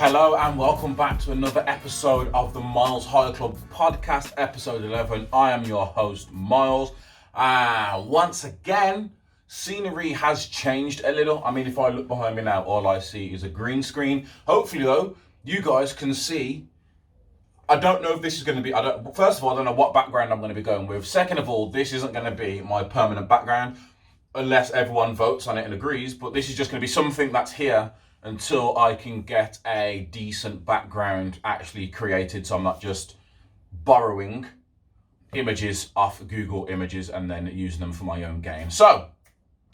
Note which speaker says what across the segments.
Speaker 1: Hello and welcome back to another episode of the MylesHighClub podcast, episode 11. I am your host, Miles. Once again, scenery has changed a little. I mean, if I look behind me now, all I see is a green screen. Hopefully, though, you guys can see. I don't know if this is going to be, first of all, I don't know what background I'm going to be going with. Second of all, this isn't going to be my permanent background unless everyone votes on it and agrees. But this is just going to be something that's here until I can get a decent background actually created, so I'm not just borrowing images off Google Images and then using them for my own game. So,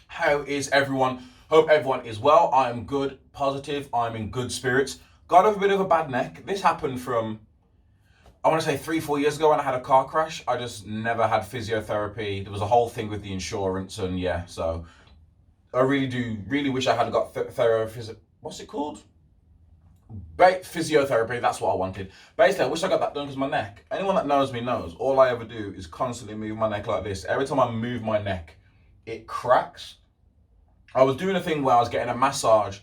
Speaker 1: how is everyone? Hope everyone is well. I am good, positive, I'm in good spirits. Got a bit of a bad neck. This happened from, I want to say 3-4 years ago when I had a car crash. I just never had physiotherapy. There was a whole thing with the insurance and yeah, so I really wish I had got therapy. What's it called? Physiotherapy, that's what I wanted. Basically, I wish I got that done because my neck. Anyone that knows me knows, all I ever do is constantly move my neck like this. Every time I move my neck, it cracks. I was doing a thing where I was getting a massage.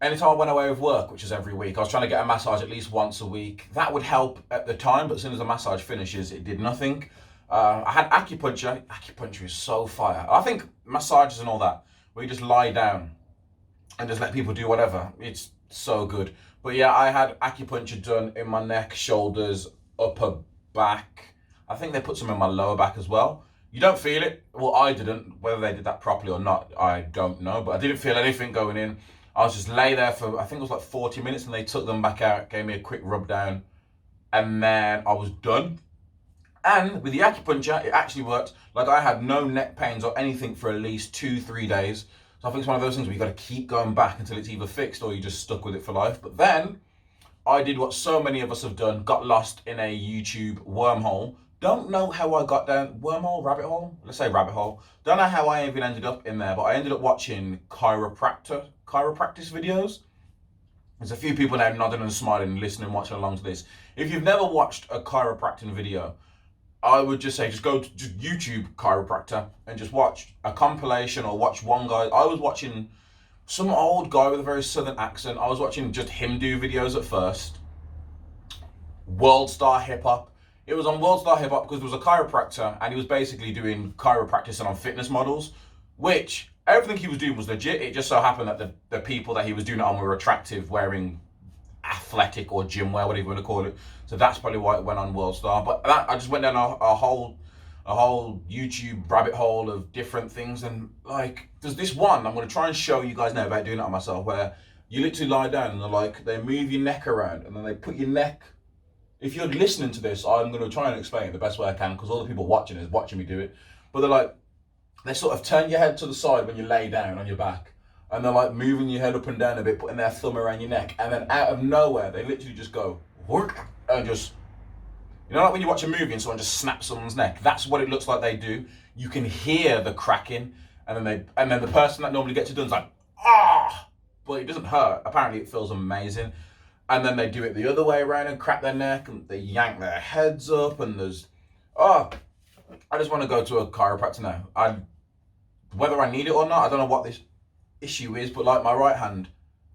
Speaker 1: Anytime I went away with work, which is every week, I was trying to get a massage at least once a week. That would help at the time, but as soon as the massage finishes, it did nothing. I had acupuncture. Acupuncture is so fire. I think massages and all that, where you just lie down and just let people do whatever. It's so good. But yeah, I had acupuncture done in my neck, shoulders, upper back. I think they put some in my lower back as well. You don't feel it. Well, I didn't. Whether they did that properly or not, I don't know. But I didn't feel anything going in. I was just lay there for, I think it was like 40 minutes and they took them back out, gave me a quick rub down, and then I was done. And with the acupuncture, it actually worked. Like I had no neck pains or anything for at least 2-3 days. So I think it's one of those things where you got to keep going back until it's either fixed or you're just stuck with it for life. But then I did what so many of us have done, got lost in a YouTube wormhole. Don't know how I got down, wormhole, rabbit hole? Let's say rabbit hole. Don't know how I even ended up in there, but I ended up watching chiropractic videos. There's a few people now nodding and smiling, listening, watching along to this. If you've never watched a chiropractic video, I would just say, just go to YouTube chiropractor and just watch a compilation or watch one guy. I was watching some old guy with a very southern accent. I was watching just him do videos at first. World Star Hip Hop. It was on World Star Hip Hop because there was a chiropractor and he was basically doing chiropractic on fitness models, which everything he was doing was legit. It just so happened that the people that he was doing it on were attractive, wearing athletic or gym wear, whatever you want to call it. So that's probably why it went on World Star. But I just went down a whole YouTube rabbit hole of different things. And like, there's this one I'm going to try and show you guys now about doing it on myself, where you literally lie down and they're like, they move your neck around and then they put your neck. If you're listening to this, I'm going to try and explain it the best way I can because all the people watching is watching me do it. But they're like, they sort of turn your head to the side when you lay down on your back. And they're like moving your head up and down a bit, putting their thumb around your neck. And then out of nowhere, they literally just go, and just, you know, like when you watch a movie and someone just snaps someone's neck. That's what it looks like they do. You can hear the cracking. And then the person that normally gets it done is like, ah! But it doesn't hurt. Apparently it feels amazing. And then they do it the other way around and crack their neck and they yank their heads up and there's, I just want to go to a chiropractor now. Whether I need it or not, I don't know what this issue is, but like my right hand,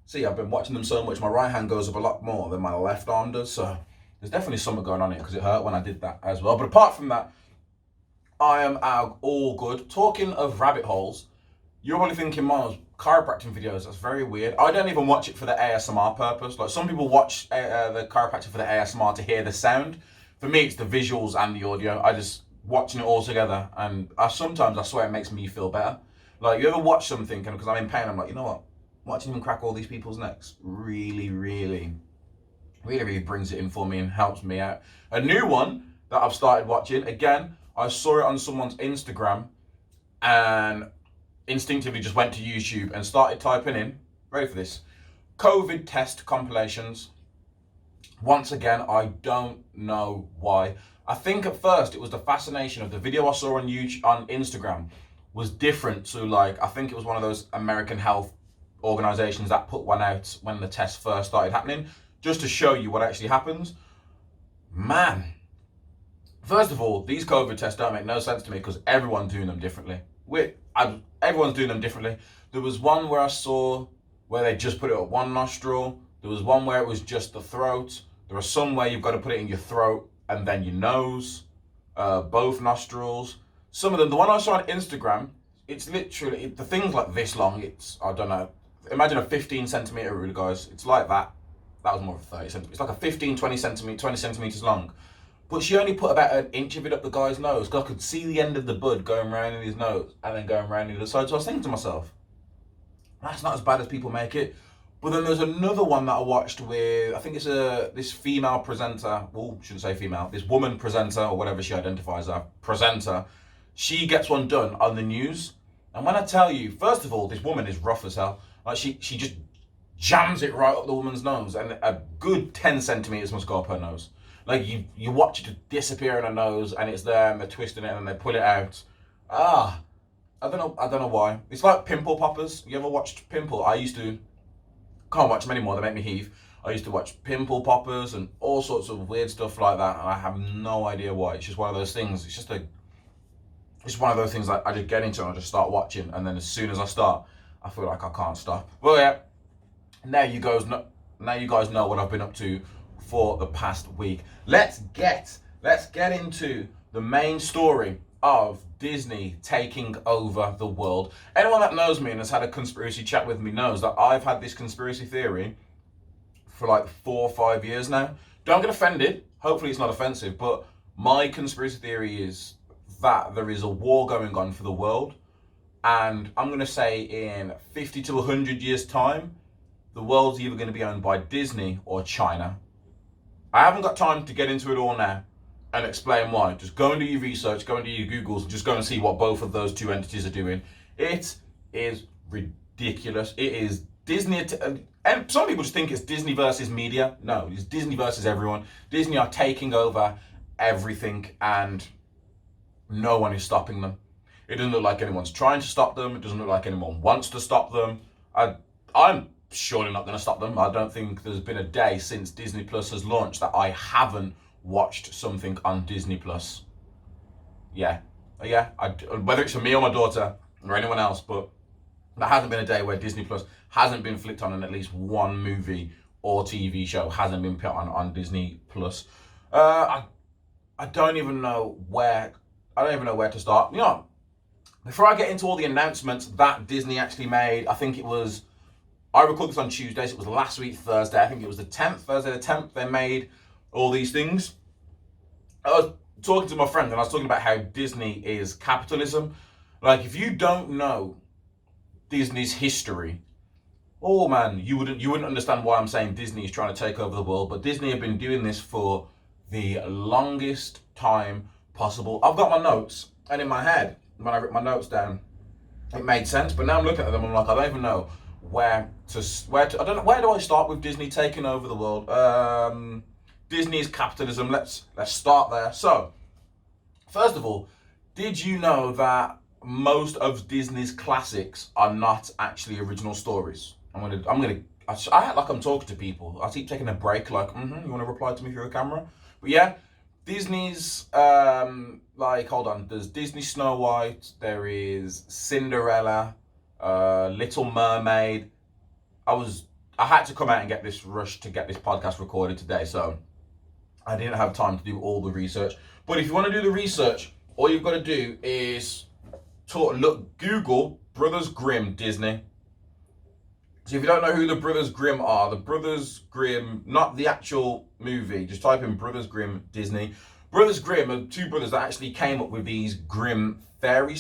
Speaker 1: see, I've been watching them so much, my right hand goes up a lot more than my left arm does, so there's definitely something going on here because it hurt when I did that as well. But apart from that, I am all good. Talking of rabbit holes, you're probably thinking, Miles, chiropractic videos, that's very weird. I don't even watch it for the ASMR purpose. Like some people watch the chiropractor for the ASMR to hear the sound. For me, it's the visuals and the audio. I just watching it all together, and sometimes I swear it makes me feel better. Like, you ever watch something, and because I'm in pain, I'm like, you know what? Watching them crack all these people's necks really brings it in for me and helps me out. A new one that I've started watching, again, I saw it on someone's Instagram and instinctively just went to YouTube and started typing in, ready for this, COVID test compilations. Once again, I don't know why. I think at first it was the fascination of the video I saw on YouTube, on Instagram, was different to, like, I think it was one of those American health organizations that put one out when the test first started happening, just to show you what actually happens. Man, first of all, these COVID tests don't make no sense to me because everyone's doing them differently. Everyone's doing them differently. There was one where I saw where they just put it up one nostril. There was one where it was just the throat. There are some where you've got to put it in your throat and then your nose, both nostrils. Some of them, the one I saw on Instagram, it's literally, the thing's like this long. It's, I don't know, imagine a 15 centimeter ruler, guys. It's like that. That was more of a 30 centimeters. It's like a 15, 20 centimeters long. But she only put about an inch of it up the guy's nose, because I could see the end of the bud going round in his nose and then going round the other side. So I was thinking to myself, that's not as bad as people make it. But then there's another one that I watched with, I think it's this female presenter, well, shouldn't say female, this woman presenter, or whatever she identifies as, presenter. She gets one done on the news. And when I tell you, first of all, this woman is rough as hell. Like she just jams it right up the woman's nose, and a good 10 centimeters must go up her nose. Like you watch it disappear in her nose, and it's there, and they're twisting it, and they pull it out. I don't know why. It's like pimple poppers. You ever watched Pimple? I used to, can't watch them anymore, they make me heave. I used to watch Pimple Poppers and all sorts of weird stuff like that, and I have no idea why. It's just one of those things. It's one of those things that I just get into and I just start watching, and then as soon as I start, I feel like I can't stop. Well, yeah, now you guys know what I've been up to for the past week. Let's get into the main story of Disney taking over the world. Anyone that knows me and has had a conspiracy chat with me knows that I've had this conspiracy theory for like 4 or 5 years now. Don't get offended. Hopefully it's not offensive, but my conspiracy theory is that there is a war going on for the world, and I'm going to say in 50 to 100 years time, the world's either going to be owned by Disney or China. I haven't got time to get into it all now and explain why. Just go and do your research, go and do your Googles, and just go and see what both of those two entities are doing. It is ridiculous. It is Disney, and some people just think it's Disney versus media. No, it's Disney versus everyone. Disney are taking over everything, and no one is stopping them. It doesn't look like anyone's trying to stop them. It doesn't look like anyone wants to stop them. I'm surely not going to stop them. I don't think there's been a day since Disney Plus has launched that I haven't watched something on Disney Plus. Yeah, whether it's for me or my daughter or anyone else, but there hasn't been a day where Disney Plus hasn't been flicked on and at least one movie or TV show hasn't been put on Disney Plus. I don't even know where to start. You know, before I get into all the announcements that Disney actually made, I recorded this on Tuesday, so it was last week Thursday. I think it was the 10th, Thursday the 10th, they made all these things. I was talking to my friend and I was talking about how Disney is capitalism. Like, if you don't know Disney's history, oh man, you wouldn't understand why I'm saying Disney is trying to take over the world. But Disney have been doing this for the longest time possible. I've got my notes, and in my head, when I wrote my notes down, it made sense. But now I'm looking at them, I'm like, I don't even know where to. I don't know, where do I start with Disney taking over the world? Disney's capitalism. Let's start there. So, first of all, did you know that most of Disney's classics are not actually original stories? I act like I'm talking to people. I keep taking a break, like, you want to reply to me through a camera? But yeah, Disney's, hold on, there's Disney Snow White, there is Cinderella, Little Mermaid. I had to come out and get this rush to get this podcast recorded today, so I didn't have time to do all the research. But if you want to do the research, all you've got to do is Google Brothers Grimm Disney. So if you don't know who the Brothers Grimm are, the Brothers Grimm, not the actual movie, just type in Brothers Grimm Disney. Brothers Grimm are two brothers that actually came up with these Grimm fairy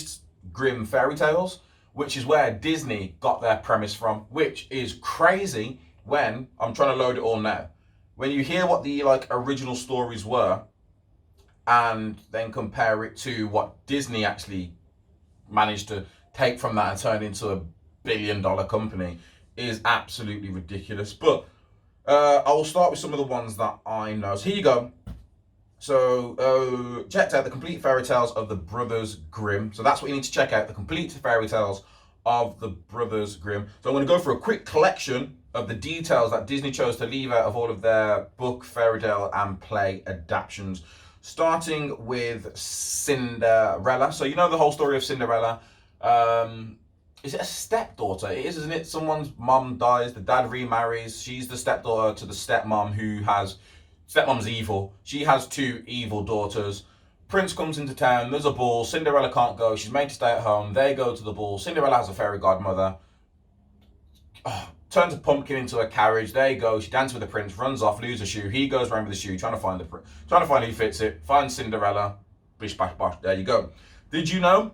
Speaker 1: tales, which is where Disney got their premise from, which is crazy when I'm trying to load it all now. When you hear what the original stories were and then compare it to what Disney actually managed to take from that and turn into a billion-dollar company, is absolutely ridiculous. But I will start with some of the ones that I know. So here you go. So checked out the complete fairy tales of the Brothers Grimm. So that's what you need to check out, the complete fairy tales of the Brothers Grimm. So I'm going to go through a quick collection of the details that Disney chose to leave out of all of their book, fairy tale, and play adaptations. Starting with Cinderella. So you know the whole story of Cinderella. is it a stepdaughter? It is, isn't it? Someone's mum dies, the dad remarries. She's the stepdaughter to the stepmom who has, stepmom's evil. She has two evil daughters. Prince comes into town, there's a ball, Cinderella can't go, she's made to stay at home, they go to the ball, Cinderella has a fairy godmother, turns a pumpkin into a carriage, there you go, she dances with the prince, runs off, loses a shoe, he goes around with the shoe, trying to find who fits it, finds Cinderella, bish bash bosh, there you go. Did you know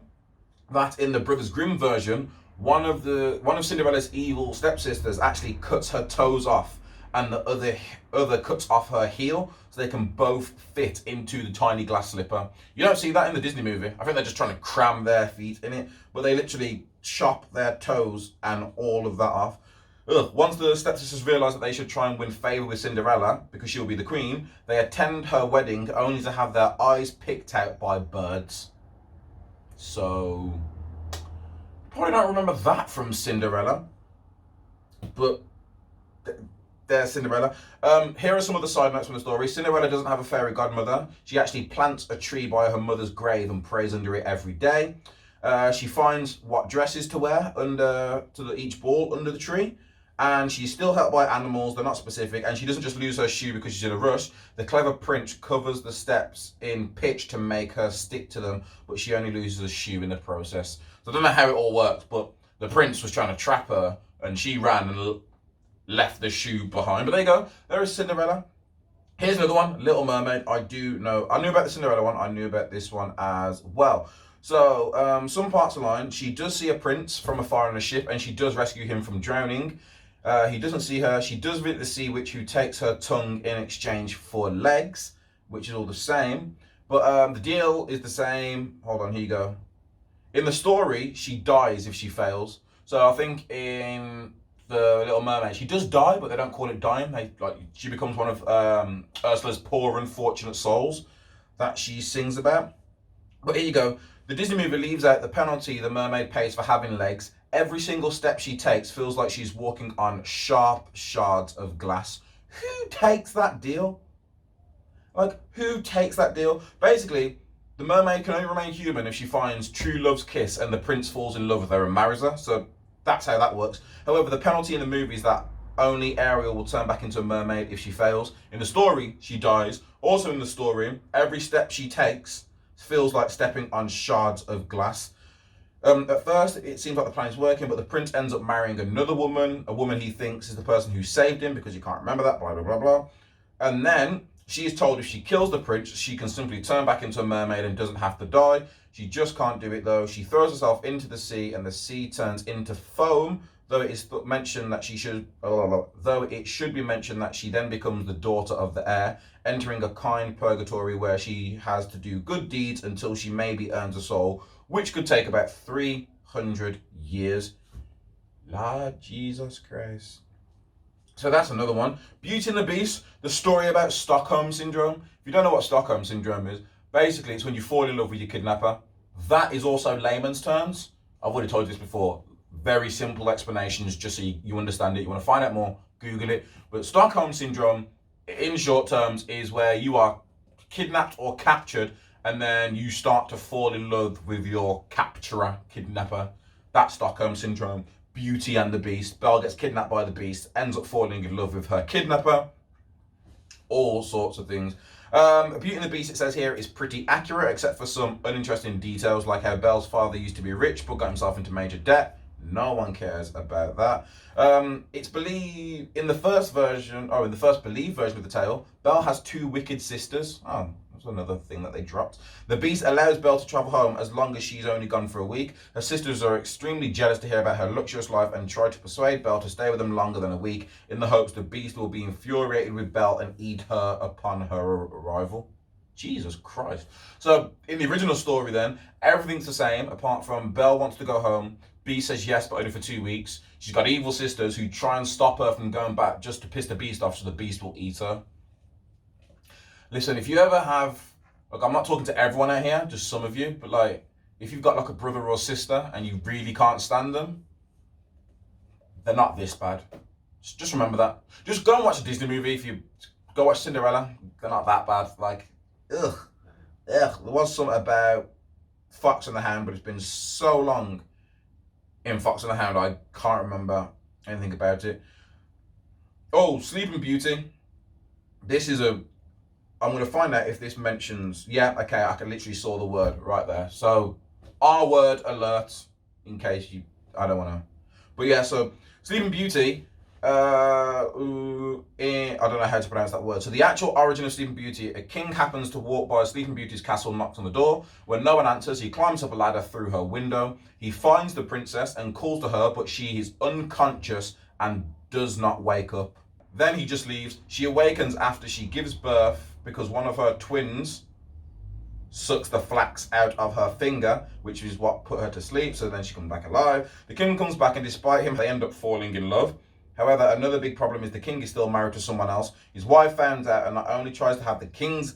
Speaker 1: that in the Brothers Grimm version, one of Cinderella's evil stepsisters actually cuts her toes off and the other cuts off her heel so they can both fit into the tiny glass slipper. You don't see that in the Disney movie. I think they're just trying to cram their feet in it, but they literally chop their toes and all of that off. Once the stepsisters realise that they should try and win favour with Cinderella because she'll be the queen, they attend her wedding only to have their eyes picked out by birds. So, probably don't remember that from Cinderella, but there's Cinderella. Here are some of the side notes from the story. Cinderella doesn't have a fairy godmother. She actually plants a tree by her mother's grave and prays under it every day. She finds what dresses to wear each ball under the tree. And she's still helped by animals, they're not specific, and she doesn't just lose her shoe because she's in a rush. The clever prince covers the steps in pitch to make her stick to them, but she only loses a shoe in the process. So I don't know how it all works, but the prince was trying to trap her, and she ran and left the shoe behind. But there you go, there is Cinderella. Here's another one, Little Mermaid. I knew about the Cinderella one, I knew about this one as well. So, some parts of the line, she does see a prince from afar on a ship, and she does rescue him from drowning. He doesn't see her. She does visit the sea witch who takes her tongue in exchange for legs, which is all the same. But the deal is the same. Hold on, here you go. In the story, she dies if she fails. So I think in the Little Mermaid, she does die, but they don't call it dying. She becomes one of Ursula's poor unfortunate souls that she sings about. But here you go. The Disney movie leaves out the penalty the mermaid pays for having legs. Every single step she takes feels like she's walking on sharp shards of glass. Who takes that deal? Like, who takes that deal? Basically, the mermaid can only remain human if she finds true love's kiss and the prince falls in love with her and marries her. So that's how that works. However, the penalty in the movie is that only Ariel will turn back into a mermaid if she fails. In the story, she dies. Also in the story, every step she takes feels like stepping on shards of glass. At first, it seems like the plan is working, but the prince ends up marrying another woman, a woman he thinks is the person who saved him because he can't remember that, blah, blah, blah, blah. And then she is told if she kills the prince, she can simply turn back into a mermaid and doesn't have to die. She just can't do it though. She throws herself into the sea and the sea turns into foam, though it mentioned that it should be mentioned that she then becomes the daughter of the air, entering a kind purgatory where she has to do good deeds until she maybe earns a soul, which could take about 300 years. Lord Jesus Christ. So that's another one. Beauty and the Beast, the story about Stockholm Syndrome. If you don't know what Stockholm Syndrome is, basically it's when you fall in love with your kidnapper. That is also layman's terms. I've already told you this before. Very simple explanations, just so you understand it. You want to find out more, Google it. But Stockholm Syndrome, in short terms, is where you are kidnapped or captured and then you start to fall in love with your capturer, kidnapper. That's Stockholm Syndrome. Beauty and the Beast. Belle gets kidnapped by the Beast, ends up falling in love with her kidnapper. All sorts of things. Beauty and the Beast, it says here, is pretty accurate, except for some uninteresting details, like how Belle's father used to be rich, but got himself into major debt. No one cares about that. It's believed in the first believed version of the tale, Belle has two wicked sisters. Oh, that's another thing that they dropped. The Beast allows Belle to travel home as long as she's only gone for a week. Her sisters are extremely jealous to hear about her luxurious life and try to persuade Belle to stay with them longer than a week, in the hopes the Beast will be infuriated with Belle and eat her upon her arrival. Jesus Christ. So in the original story then, everything's the same apart from Belle wants to go home. Beast says yes, but only for 2 weeks. She's got evil sisters who try and stop her from going back just to piss the Beast off so the Beast will eat her. Listen, if you ever have, like, I'm not talking to everyone out here, just some of you, but like, if you've got like a brother or sister and you really can't stand them, they're not this bad. Just remember that. Just go and watch a Disney movie. If you go watch Cinderella, they're not that bad. Like, ugh. There was something about Fox and the Hound, but it's been so long. in Fox and the Hound. I can't remember anything about it. Oh, Sleeping Beauty. This is a... I'm going to find out if this mentions... Yeah, okay, I can literally saw the word right there. So, R-word alert, in case you... I don't want to... But yeah, so, Sleeping Beauty... I don't know how to pronounce that word. So the actual origin of Sleeping Beauty: a king happens to walk by Sleeping Beauty's castle, knocks on the door. When no one answers, he climbs up a ladder through her window. He finds the princess and calls to her, but she is unconscious and does not wake up. Then he just leaves. She awakens after she gives birth because one of her twins sucks the flax out of her finger, which is what put her to sleep. So then she comes back alive. The king comes back, and despite him, they end up falling in love. However, another big problem is the king is still married to someone else. His wife finds out and not only tries to have the king's...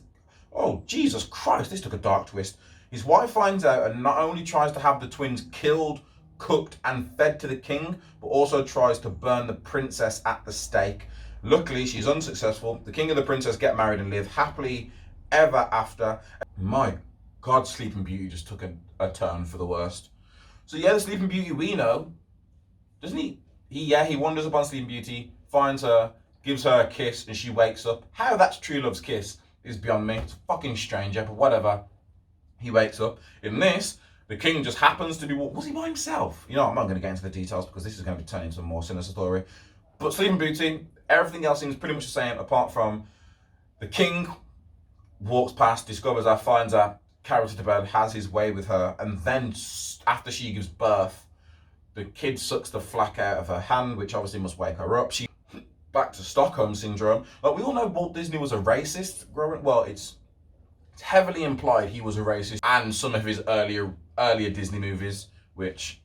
Speaker 1: Oh, Jesus Christ, this took a dark twist. His wife finds out and not only tries to have the twins killed, cooked and fed to the king, but also tries to burn the princess at the stake. Luckily, she's unsuccessful. The king and the princess get married and live happily ever after. My God, Sleeping Beauty just took a turn for the worst. So yeah, the Sleeping Beauty we know, doesn't he? He wanders upon Sleeping Beauty, finds her, gives her a kiss, and she wakes up. How that's true love's kiss is beyond me. It's a fucking stranger, but whatever. He wakes up. In this, the king just happens to be... Was he by himself? You know, I'm not going to get into the details because this is going to be turning into a more sinister story. But Sleeping Beauty, everything else seems pretty much the same, apart from the king walks past, discovers her, finds her, carries her to bed, has his way with her, and then after she gives birth, the kid sucks the flack out of her hand, which obviously must wake her up. She back to Stockholm Syndrome. Like, we all know Walt Disney was a racist growing... Well, it's heavily implied he was a racist, and some of his earlier Disney movies, which...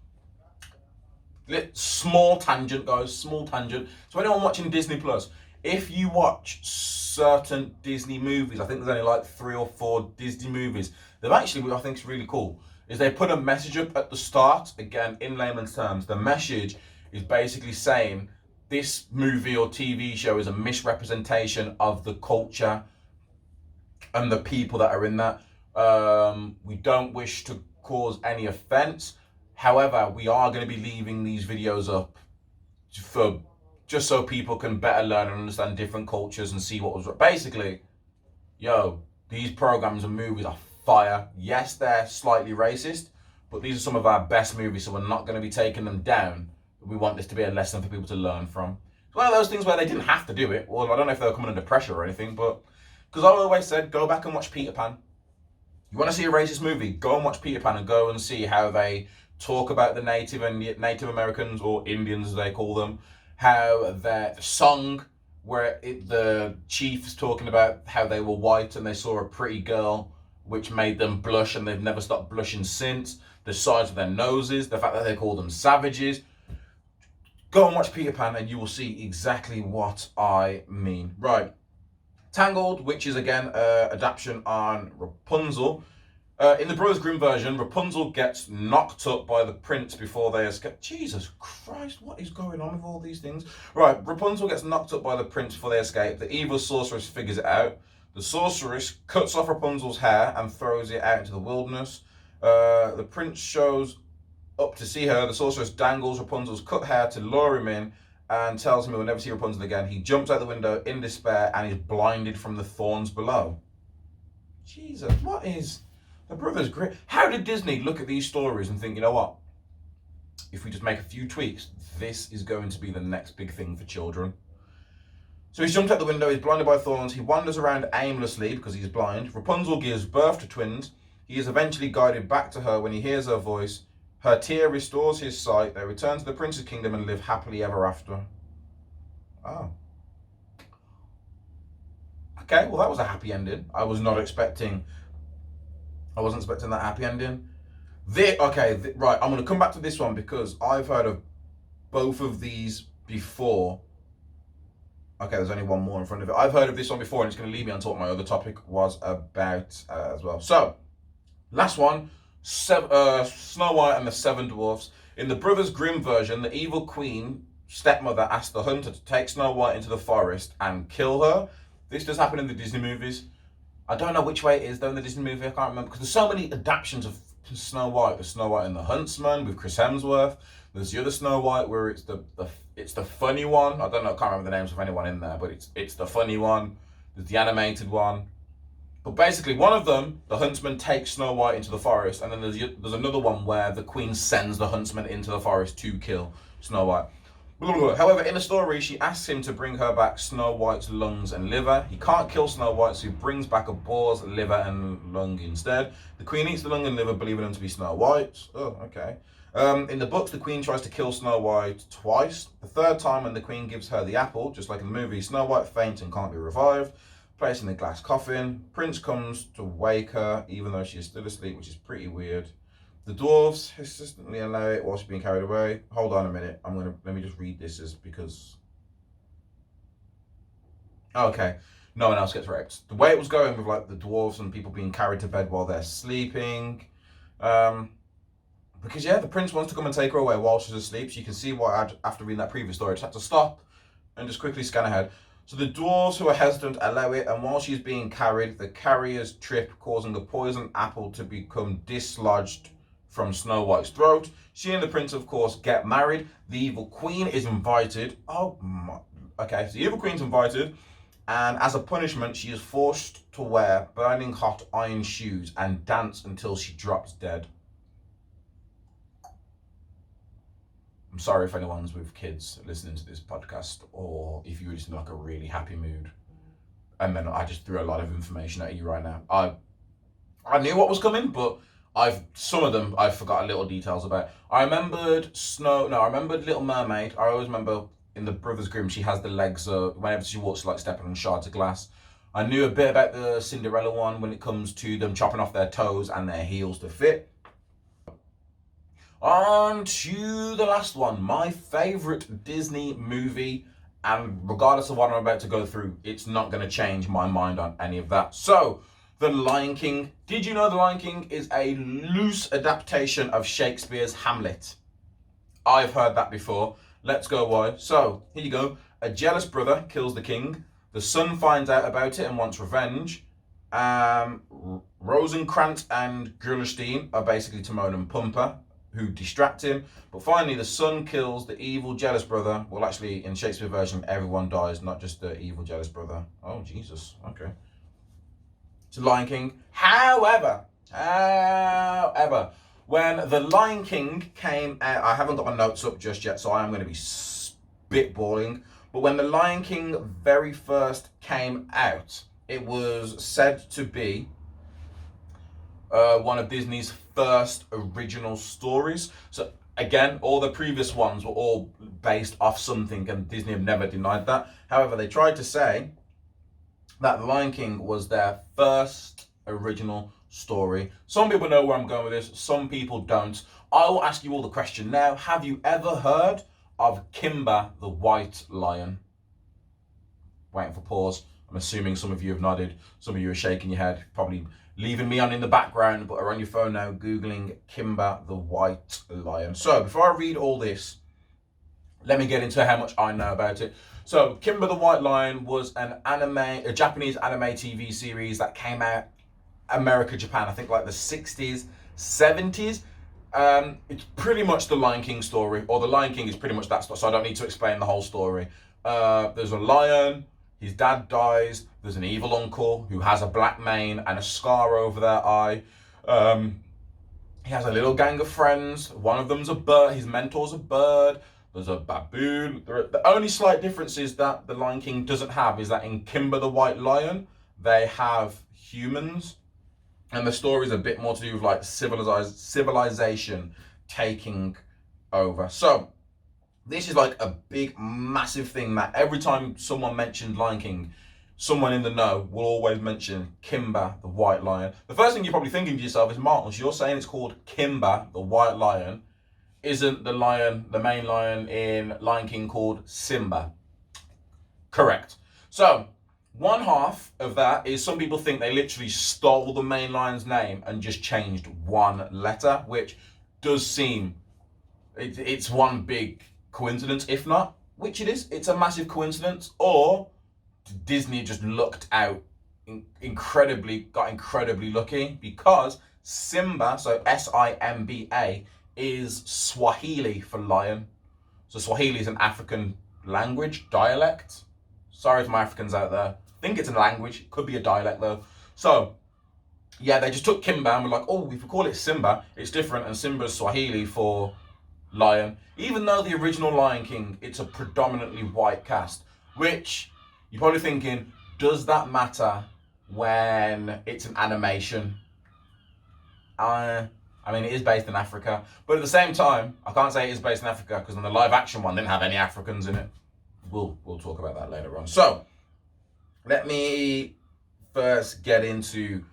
Speaker 1: Small tangent, guys, small tangent. So anyone watching Disney Plus, if you watch certain Disney movies, I think there's only like 3 or 4 Disney movies, they've actually, what I think is really cool, is they put a message up at the start. Again, in layman's terms, the message is basically saying this movie or TV show is a misrepresentation of the culture and the people that are in that. We don't wish to cause any offense. However, we are going to be leaving these videos up for just so people can better learn and understand different cultures and see what was... Basically, yo, these programs and movies are fire. Yes, they're slightly racist, but these are some of our best movies, so we're not going to be taking them down. We want this to be a lesson for people to learn from. It's one of those things where they didn't have to do it. Well, I don't know if they were coming under pressure or anything, but because I always said, go back and watch Peter Pan. You want to see a racist movie? Go and watch Peter Pan and go and see how they talk about the Native Americans, or Indians as they call them, how their song, where the chief's talking about how they were white and they saw a pretty girl, which made them blush, and they've never stopped blushing since. The size of their noses, the fact that they call them savages. Go and watch Peter Pan and you will see exactly what I mean. Right. Tangled, which is again adaptation on Rapunzel. In the Brothers Grimm version, Rapunzel gets knocked up by the prince before they escape. Jesus Christ, what is going on with all these things? Right, Rapunzel gets knocked up by the prince before they escape. The evil sorceress figures it out. The sorceress cuts off Rapunzel's hair and throws it out into the wilderness. The prince shows up to see her. The sorceress dangles Rapunzel's cut hair to lure him in and tells him he will never see Rapunzel again. He jumps out the window in despair and is blinded from the thorns below. Jesus, what is... The Brothers Grimm? How did Disney look at these stories and think, you know what? If we just make a few tweaks, this is going to be the next big thing for children. So he's jumped out the window, he's blinded by thorns, he wanders around aimlessly because he's blind. Rapunzel gives birth to twins. He is eventually guided back to her when he hears her voice. Her tear restores his sight. They return to the prince's kingdom and live happily ever after. Oh. Okay, well that was a happy ending. I wasn't expecting that happy ending. Right, I'm going to come back to this one because I've heard of both of these before. Okay, there's only one more in front of it. I've heard of this one before and it's going to lead me on to what my other topic was about as well. So, last one, Snow White and the Seven Dwarfs. In the Brothers Grimm version, the evil queen stepmother asked the hunter to take Snow White into the forest and kill her. This does happen in the Disney movies. I don't know which way it is though in the Disney movie, I can't remember, because there's so many adaptations of Snow White. There's Snow White and the Huntsman with Chris Hemsworth. There's the other Snow White where it's the funny one. I don't know, I can't remember the names of anyone in there, but it's the funny one. There's the animated one. But basically, one of them, the huntsman takes Snow White into the forest, and then there's another one where the queen sends the huntsman into the forest to kill Snow White. However, in the story, she asks him to bring her back Snow White's lungs and liver. He can't kill Snow White, so he brings back a boar's liver and lung instead. The queen eats the lung and liver, believing them to be Snow White's. Oh, okay. In the books, the queen tries to kill Snow White twice. The third time, when the queen gives her the apple, just like in the movie, Snow White faints and can't be revived. Placed in the glass coffin. Prince comes to wake her, even though she is still asleep, which is pretty weird. The dwarves persistently allow it while she's being carried away. Hold on a minute. Let me just read this because. Okay. No one else gets raped. The way it was going with like the dwarves and people being carried to bed while they're sleeping. Because yeah, the prince wants to come and take her away while she's asleep. So you can see why after reading that previous story, I just had to stop and just quickly scan ahead. So the dwarves who are hesitant allow it, and while she's being carried, the carriers trip, causing the poison apple to become dislodged from Snow White's throat. She and the prince, of course, get married. The evil queen is invited. Oh my, okay, so the evil queen's invited, and as a punishment, she is forced to wear burning hot iron shoes and dance until she drops dead. I'm sorry if anyone's with kids listening to this podcast, or if you're just in like a really happy mood. And then I just threw a lot of information at you right now. I knew what was coming, but some of them I forgot little details about. I remembered Little Mermaid. I always remember in the Brothers Grimm she has the legs. Whenever she walks, like stepping on shards of glass. I knew a bit about the Cinderella one when it comes to them chopping off their toes and their heels to fit. On to the last one, my favourite Disney movie, and regardless of what I'm about to go through, it's not going to change my mind on any of that. So, The Lion King. Did you know The Lion King is a loose adaptation of Shakespeare's Hamlet? I've heard that before. Let's go why. So, here you go. A jealous brother kills the king. The son finds out about it and wants revenge. Rosencrantz and Guildenstern are basically Timon and Pumbaa, who distract him, but finally the son kills the evil jealous brother. Well, actually, in Shakespeare version, everyone dies, not just the evil jealous brother. Oh, Jesus, okay. It's The Lion King. However, when The Lion King came out, I haven't got my notes up just yet, so I am going to be spitballing, but when The Lion King very first came out, it was said to be one of Disney's first original stories. So again, all the previous ones were all based off something, and Disney have never denied that. However, they tried to say that The Lion King was their first original story. Some people know where I'm going with this, some people don't. I will ask you all the question now. Have you ever heard of Kimba the White Lion? Waiting for pause. I'm assuming some of you have nodded, some of you are shaking your head, probably leaving me on in the background, but are on your phone now Googling Kimba the White Lion. So before I read all this, let me get into how much I know about it. So Kimba the White Lion was a Japanese anime TV series that came out America, Japan, I think like the 60s, 70s. It's pretty much the Lion King story, or the Lion King is pretty much that stuff, so I don't need to explain the whole story. There's a lion. His dad dies. There's an evil uncle who has a black mane and a scar over their eye. He has a little gang of friends. One of them's a bird. His mentor's a bird. There's a baboon. The only slight difference is that the Lion King doesn't have is that in Kimba the White Lion, they have humans. And the story's a bit more to do with like civilization taking over. So, this is like a big, massive thing that every time someone mentioned Lion King, someone in the know will always mention Kimba the White Lion. The first thing you're probably thinking to yourself is, Martins, you're saying it's called Kimba the White Lion. Isn't the lion, the main lion in Lion King, called Simba? Correct. So, one half of that is some people think they literally stole the main lion's name and just changed one letter, which does seem, it's one big coincidence, if not, which it is, it's a massive coincidence, or Disney just lucked out got incredibly lucky, because Simba, so Simba, is Swahili for lion. So Swahili is an African language, dialect. Sorry to my Africans out there. I think it's a language. It could be a dialect though. So yeah, they just took Kimba and were like, oh, if we call it Simba, it's different, and Simba's Swahili for lion. Even though the original Lion King, it's a predominantly white cast, which you're probably thinking, does that matter when it's an animation? I mean, it is based in Africa, but at the same time, I can't say it is based in Africa because on the live action one, didn't have any Africans in it. We'll talk about that later on. So let me just get into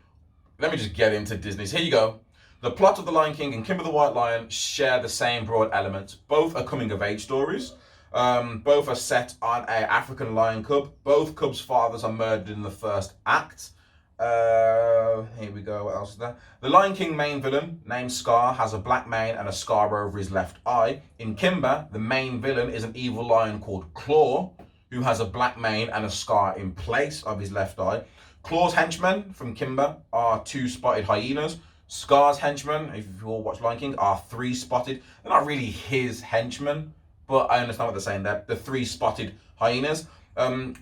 Speaker 1: Disney's. Here you go. The plot of The Lion King and Kimber the White Lion share the same broad elements. Both are coming-of-age stories. Both are set on an African lion cub. Both cubs' fathers are murdered in the first act. Here we go. What else is there? The Lion King main villain, named Scar, has a black mane and a scar over his left eye. In Kimber, the main villain is an evil lion called Claw, who has a black mane and a scar in place of his left eye. Claw's henchmen from Kimber are 2 spotted hyenas. Scar's henchmen, if you all watch Lion King, are 3 spotted. They're not really his henchmen, but I understand what they're saying there. The 3 spotted hyenas.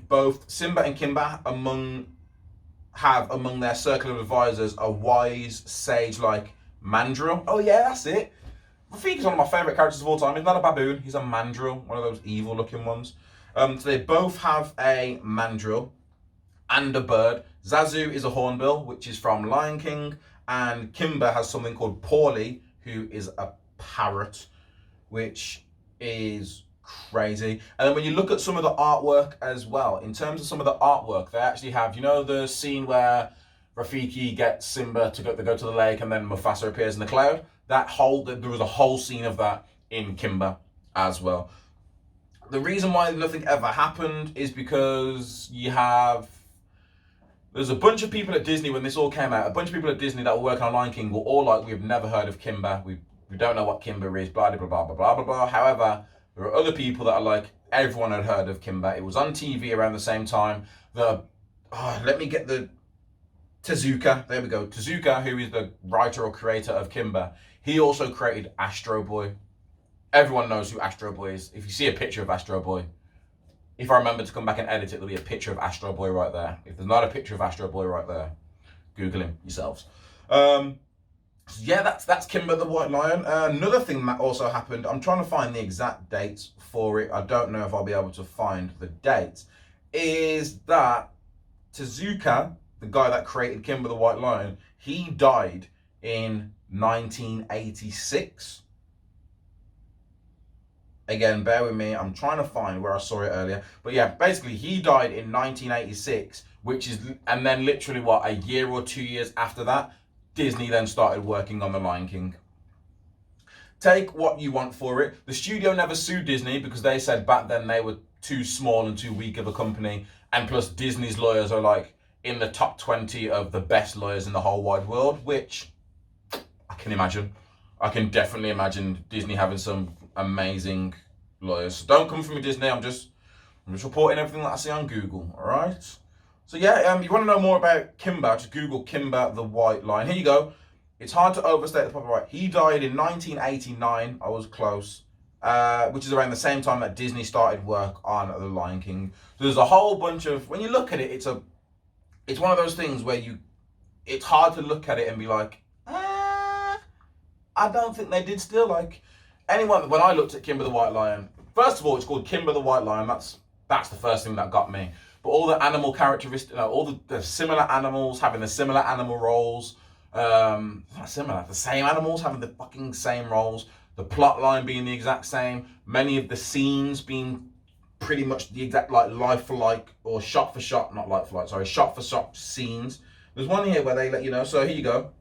Speaker 1: Both Simba and Kimber have among their circle of advisors a wise sage like mandrill. Oh yeah, that's it. Rafiki's one of my favourite characters of all time. He's not a baboon, he's a mandrill, one of those evil looking ones. So they both have a mandrill and a bird. Zazu is a hornbill, which is from Lion King, and Kimber has something called Paulie, who is a parrot, which is crazy. And then when you look at some of the artwork as well, in terms of some of the artwork, they actually have, you know, the scene where Rafiki gets Simba to go to the lake and then Mufasa appears in the cloud? There was a whole scene of that in Kimber as well. The reason why nothing ever happened is because there's a bunch of people at Disney when this all came out, a bunch of people at Disney that were working on Lion King were all like, we've never heard of Kimber, we don't know what Kimber is, blah, blah, blah, blah, blah, blah, blah. However, there are other people that are like, everyone had heard of Kimber. It was on TV around the same time. Let me get the Tezuka, there we go. Tezuka, who is the writer or creator of Kimber, he also created Astro Boy. Everyone knows who Astro Boy is. If you see a picture of Astro Boy, if I remember to come back and edit it, there'll be a picture of Astro Boy right there. If there's not a picture of Astro Boy right there, Google him yourselves. Yeah, that's Kimber the White Lion. Another thing that also happened, I'm trying to find the exact dates for it. I don't know if I'll be able to find the dates. Is that Tezuka, the guy that created Kimber the White Lion, he died in 1986. Again, bear with me. I'm trying to find where I saw it earlier. But yeah, basically, he died in 1986, and then literally, what, a year or 2 years after that, Disney then started working on The Lion King. Take what you want for it. The studio never sued Disney because they said back then they were too small and too weak of a company. And plus, Disney's lawyers are like in the top 20 of the best lawyers in the whole wide world, which I can imagine. I can definitely imagine Disney having some amazing lawyers. So don't come for me, Disney. I'm just reporting everything that I see on Google. All right. So yeah, you want to know more about Kimber? Just Google Kimber the White Lion. Here you go. It's hard to overstate the proper right. He died in 1989. I was close. Which is around the same time that Disney started work on The Lion King. So there's a whole bunch of, when you look at it, it's one of those things where it's hard to look at it and be like, I don't think they did still. Like, when I looked at Kimber the White Lion, first of all, it's called Kimber the White Lion. That's the first thing that got me. But all the animal characteristics, all the similar animals having the similar animal roles, not similar, the same animals having the fucking same roles, the plot line being the exact same, many of the scenes being pretty much the exact life for like, or shot for shot, not like for like, sorry, shot for shot scenes. There's one here where they let you know, so here you go.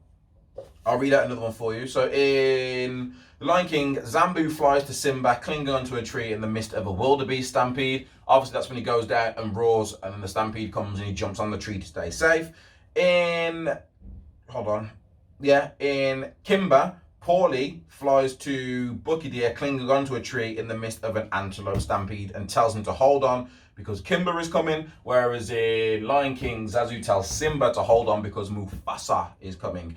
Speaker 1: I'll read out another one for you. So in The Lion King, Zambu flies to Simba, clinging onto a tree in the midst of a wildebeest stampede. Obviously, that's when he goes down and roars, and then the stampede comes and he jumps on the tree to stay safe. In Kimber, Paulie flies to Bucky Deer, clinging onto a tree in the midst of an antelope stampede, and tells him to hold on because Kimber is coming. Whereas in Lion King, Zazu tells Simba to hold on because Mufasa is coming.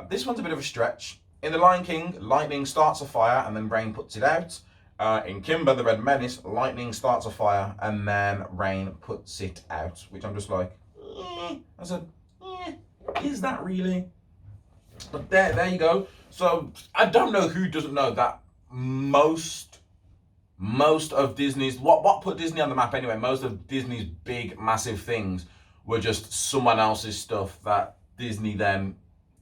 Speaker 1: This one's a bit of a stretch. In The Lion King, lightning starts a fire and then rain puts it out. In Kimber, the Red Menace, lightning starts a fire and then rain puts it out. Which I'm just like, I said, is that really? But there you go. So I don't know who doesn't know that most of Disney's, what put Disney on the map anyway, most of Disney's big, massive things were just someone else's stuff that Disney then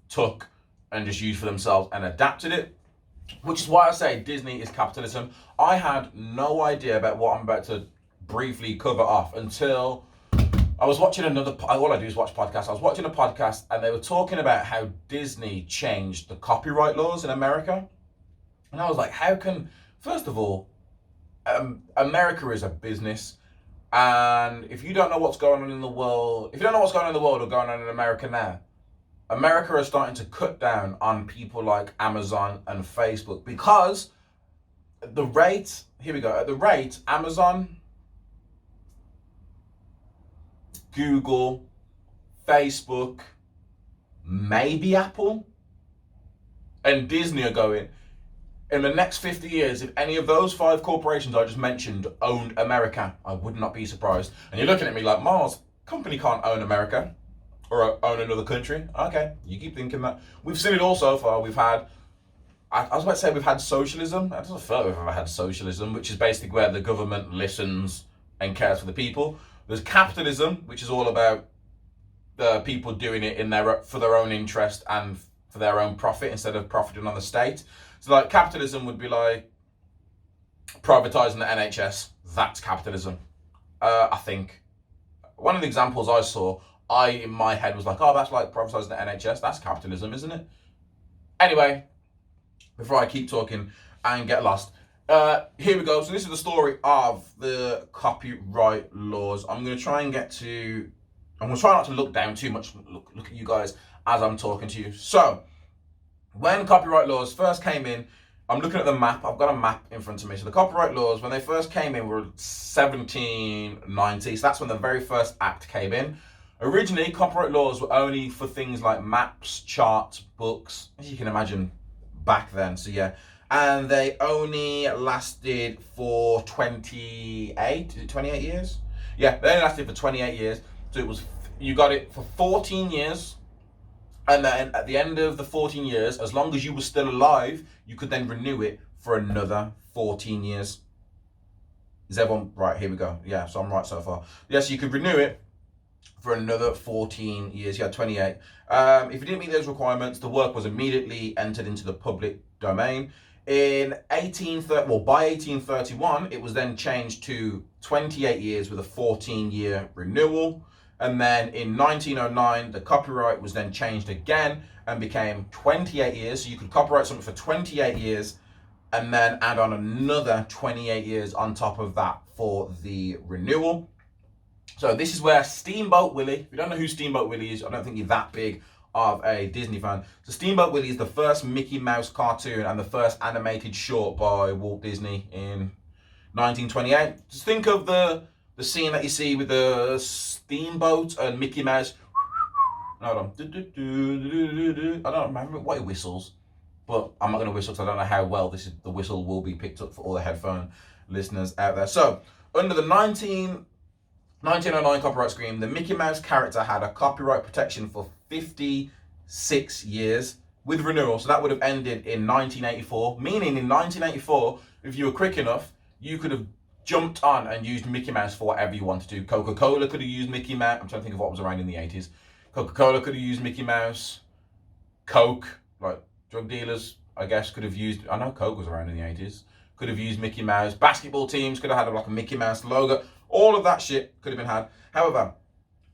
Speaker 1: took and just used for themselves and adapted it. Which is why I say Disney is capitalism. I had no idea about what I'm about to briefly cover off until I was watching all I do is watch podcasts. I was watching a podcast and they were talking about how Disney changed the copyright laws in America. And I was like, how can, first of all, America is a business. And if you don't know what's going on in the world, or going on in America now, America is starting to cut down on people like Amazon and Facebook because at the rate Amazon, Google, Facebook, maybe Apple, and Disney are going, in the next 50 years, if any of those 5 corporations I just mentioned owned America, I would not be surprised. And you're looking at me like, Miles, company can't own America or own another country. Okay, you keep thinking that. We've seen it all so far. We've had, I was about to say we've had socialism. I don't feel we've ever had socialism, which is basically where the government listens and cares for the people. There's capitalism, which is all about the people doing it for their own interest and for their own profit instead of profiting on the state. So like capitalism would be like privatizing the NHS. That's capitalism. I think one of the examples I saw, in my head was like, oh, that's like privatizing the NHS. That's capitalism, isn't it? Anyway, before I keep talking and get lost, here we go. So this is the story of the copyright laws. I'm going to try not to look down too much, look at you guys as I'm talking to you. So when copyright laws first came in, I'm looking at the map. I've got a map in front of me. So the copyright laws, when they first came in, were 1790. So that's when the very first act came in. Originally, copyright laws were only for things like maps, charts, books, as you can imagine back then. So yeah. And they only lasted for 28 years? Yeah, they only lasted for 28 years. So you got it for 14 years. And then at the end of the 14 years, as long as you were still alive, you could then renew it for another 14 years. Is everyone right? Here we go. Yeah, so I'm right so far. Yes, you could renew it for another 14 years. You had 28. If you didn't meet those requirements, the work was immediately entered into the public domain. By 1831, it was then changed to 28 years with a 14-year renewal. And then in 1909, the copyright was then changed again and became 28 years. So you could copyright something for 28 years and then add on another 28 years on top of that for the renewal. So this is where Steamboat Willie, if you don't know who Steamboat Willie is, I don't think you're that big of a Disney fan. So Steamboat Willie is the first Mickey Mouse cartoon and the first animated short by Walt Disney in 1928. Just think of the scene that you see with the steamboat and Mickey Mouse. Hold on. I don't remember what he whistles, but I'm not going to whistle because I don't know how well the whistle will be picked up for all the headphone listeners out there. So under the 1909 copyright scheme, the Mickey Mouse character had a copyright protection for 56 years with renewal. So that would have ended in 1984, meaning in 1984, if you were quick enough, you could have jumped on and used Mickey Mouse for whatever you wanted to. Coca-Cola could have used Mickey Mouse. I'm trying to think of what was around in the 80s. Coca-Cola could have used Mickey Mouse. Coke, like drug dealers, I guess, could have used, I know Coke was around in the 80s, could have used Mickey Mouse. Basketball teams could have had like a Mickey Mouse logo. All of that shit could have been had. However,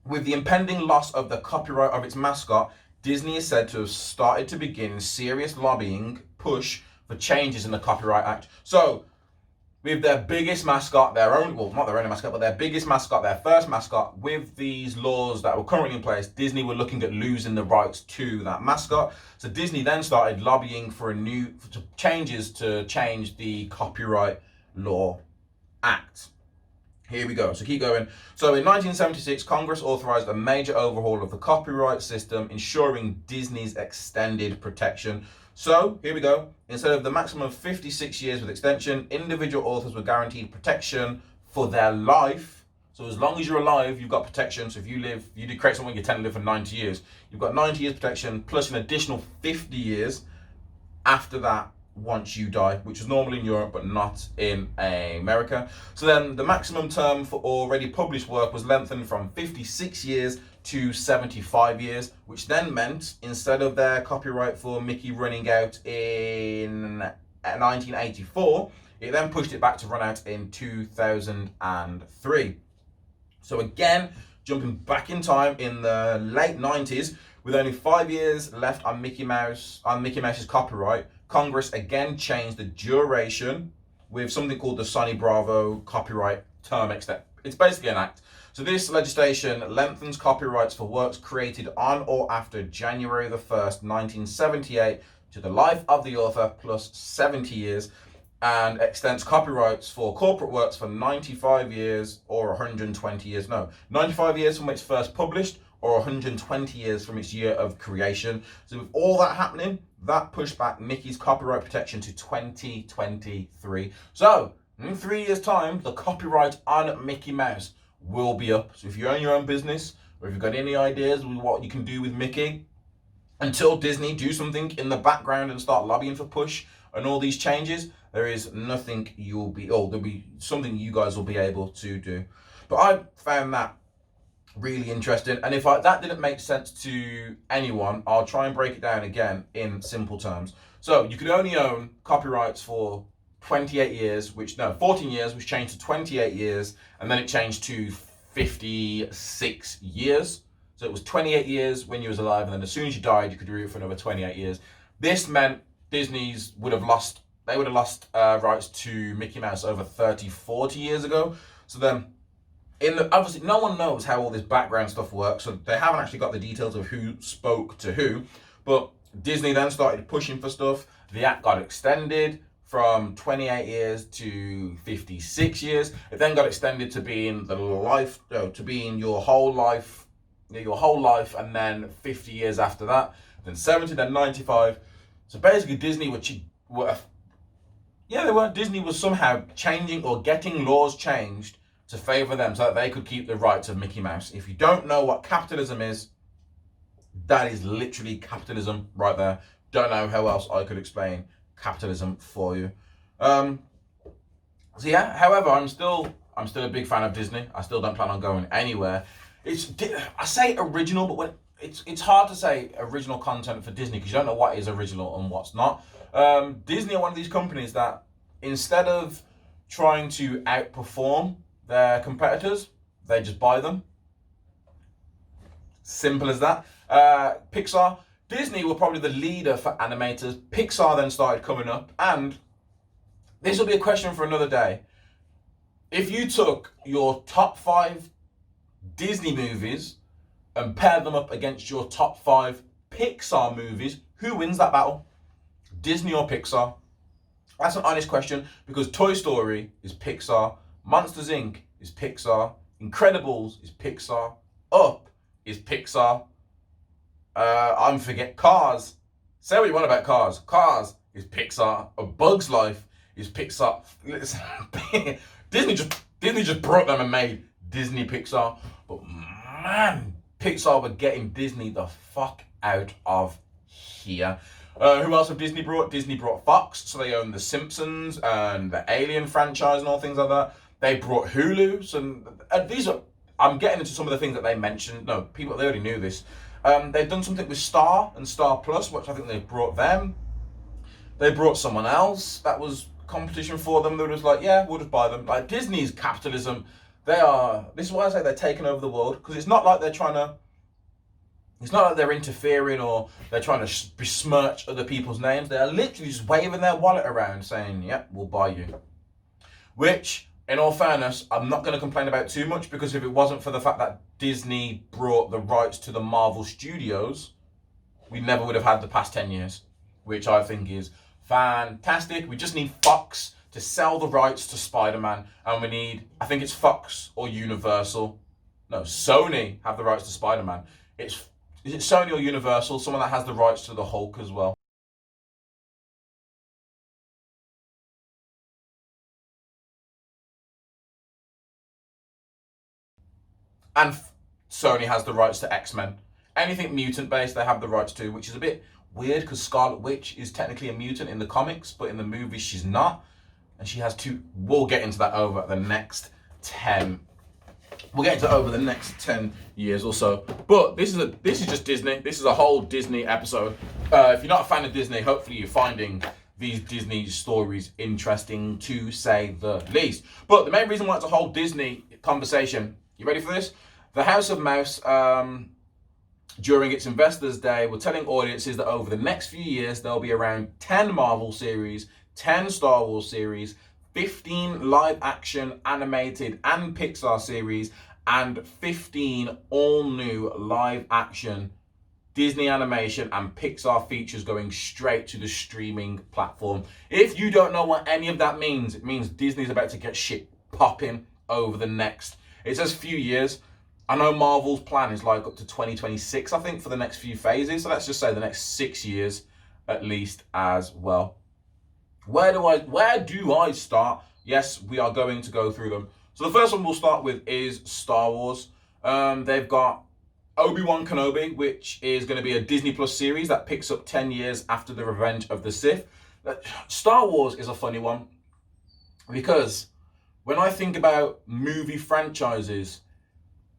Speaker 1: with the impending loss of the copyright of its mascot, Disney is said to have started to begin serious lobbying push for changes in the Copyright Act. So, with their biggest mascot, not their only mascot, but their biggest mascot, their first mascot, with these laws that were currently in place, Disney were looking at losing the rights to that mascot. So Disney then started lobbying for changes to change the Copyright Law Act. Here we go. So keep going. So in 1976, Congress authorized a major overhaul of the copyright system, ensuring Disney's extended protection. So here we go. Instead of the maximum of 56 years with extension, individual authors were guaranteed protection for their life. So as long as you're alive, you've got protection. So if you create something, you tend to live for 90 years. You've got 90 years protection plus an additional 50 years after that once you die, which is normally in Europe but not in America. So then the maximum term for already published work was lengthened from 56 years to 75 years, which then meant instead of their copyright for Mickey running out in 1984, it then pushed it back to run out in 2003. So again, jumping back in time in the late 90s, with only 5 years left on Mickey Mouse's copyright, Congress again changed the duration with something called the Sonny Bravo copyright term extent. It's basically an act. So this legislation lengthens copyrights for works created on or after January the 1st, 1978 to the life of the author plus 70 years, and extends copyrights for corporate works for 95 years or 120 years. No, 95 years from when it's first published or 120 years from its year of creation. So with all that happening, that pushed back Mickey's copyright protection to 2023. So in 3 years' time, the copyright on Mickey Mouse will be up. So if you own your own business, or if you've got any ideas with what you can do with Mickey, until Disney do something in the background and start lobbying for push and all these changes, there is nothing there'll be something you guys will be able to do. But I found that really interesting, and if that didn't make sense to anyone, I'll try and break it down again in simple terms. So you could only own copyrights for 14 years, which changed to 28 years, and then it changed to 56 years. So it was 28 years when you was alive, and then as soon as you died, you could do it for another 28 years. This meant Disney would have lost rights to Mickey Mouse over 30-40 years ago. So then obviously no one knows how all this background stuff works, so they haven't actually got the details of who spoke to who, but Disney then started pushing for stuff. The act got extended from 28 years to 56 years. It then got extended to being your whole life, and then 50 years after that, then 70, then 95. So basically Disney Disney was somehow changing or getting laws changed to favor them so that they could keep the rights of Mickey Mouse. If you don't know what capitalism is, that is literally capitalism right there. Don't know how else I could explain capitalism for you. However, I'm still a big fan of Disney. I still don't plan on going anywhere. I say original, but it's hard to say original content for Disney because you don't know what is original and what's not. Disney are one of these companies that instead of trying to outperform their competitors, they just buy them. Simple as that. Pixar, Disney were probably the leader for animators. Pixar then started coming up, and this will be a question for another day. If you took your top 5 Disney movies and paired them up against your top 5 Pixar movies, who wins that battle? Disney or Pixar? That's an honest question, because Toy Story is Pixar, Monsters Inc. is Pixar, Incredibles is Pixar, Up is Pixar, Cars. Say what you want about Cars. Cars is Pixar. A Bug's Life is Pixar. Disney just brought them and made Disney Pixar. But man, Pixar were getting Disney the fuck out of here. Who else have Disney brought? Disney brought Fox, so they own The Simpsons and the Alien franchise and all things like that. They brought Hulu, and I'm getting into some of the things that they mentioned. No, they already knew this. They've done something with Star and Star Plus, which I think they brought them. They brought someone else that was competition for them. They were just like, yeah, we'll just buy them. Like Disney's capitalism, this is why I say they're taking over the world, because it's not like they're interfering or they're trying to besmirch other people's names. They're literally just waving their wallet around saying, yeah, we'll buy you. Which, in all fairness, I'm not going to complain about too much, because if it wasn't for the fact that Disney brought the rights to the Marvel Studios, we never would have had the past 10 years, which I think is fantastic. We just need Fox to sell the rights to Spider-Man, and we need, I think it's Fox or Universal. No, Sony have the rights to Spider-Man. Is it Sony or Universal? Someone that has the rights to the Hulk as well. And Sony has the rights to X-Men. Anything mutant-based, they have the rights to, which is a bit weird because Scarlet Witch is technically a mutant in the comics, but in the movies she's not. And she has two. We'll get into that over the next 10. We'll get into it over the next 10 years or so. But this is just Disney. This is a whole Disney episode. If you're not a fan of Disney, hopefully you're finding these Disney stories interesting, to say the least. But the main reason why it's a whole Disney conversation, you ready for this? The House of Mouse, during its Investors Day, were telling audiences that over the next few years, there'll be around 10 Marvel series, 10 Star Wars series, 15 live-action, animated, and Pixar series, and 15 all-new live-action Disney animation and Pixar features going straight to the streaming platform. If you don't know what any of that means, it means Disney's about to get shit popping over the next, it says few years. I know Marvel's plan is like up to 2026, I think, for the next few phases. So let's just say the next 6 years at least as well. Where do I start? Yes, we are going to go through them. So the first one we'll start with is Star Wars. They've got Obi-Wan Kenobi, which is going to be a Disney Plus series that picks up 10 years after the Revenge of the Sith. Star Wars is a funny one because when I think about movie franchises,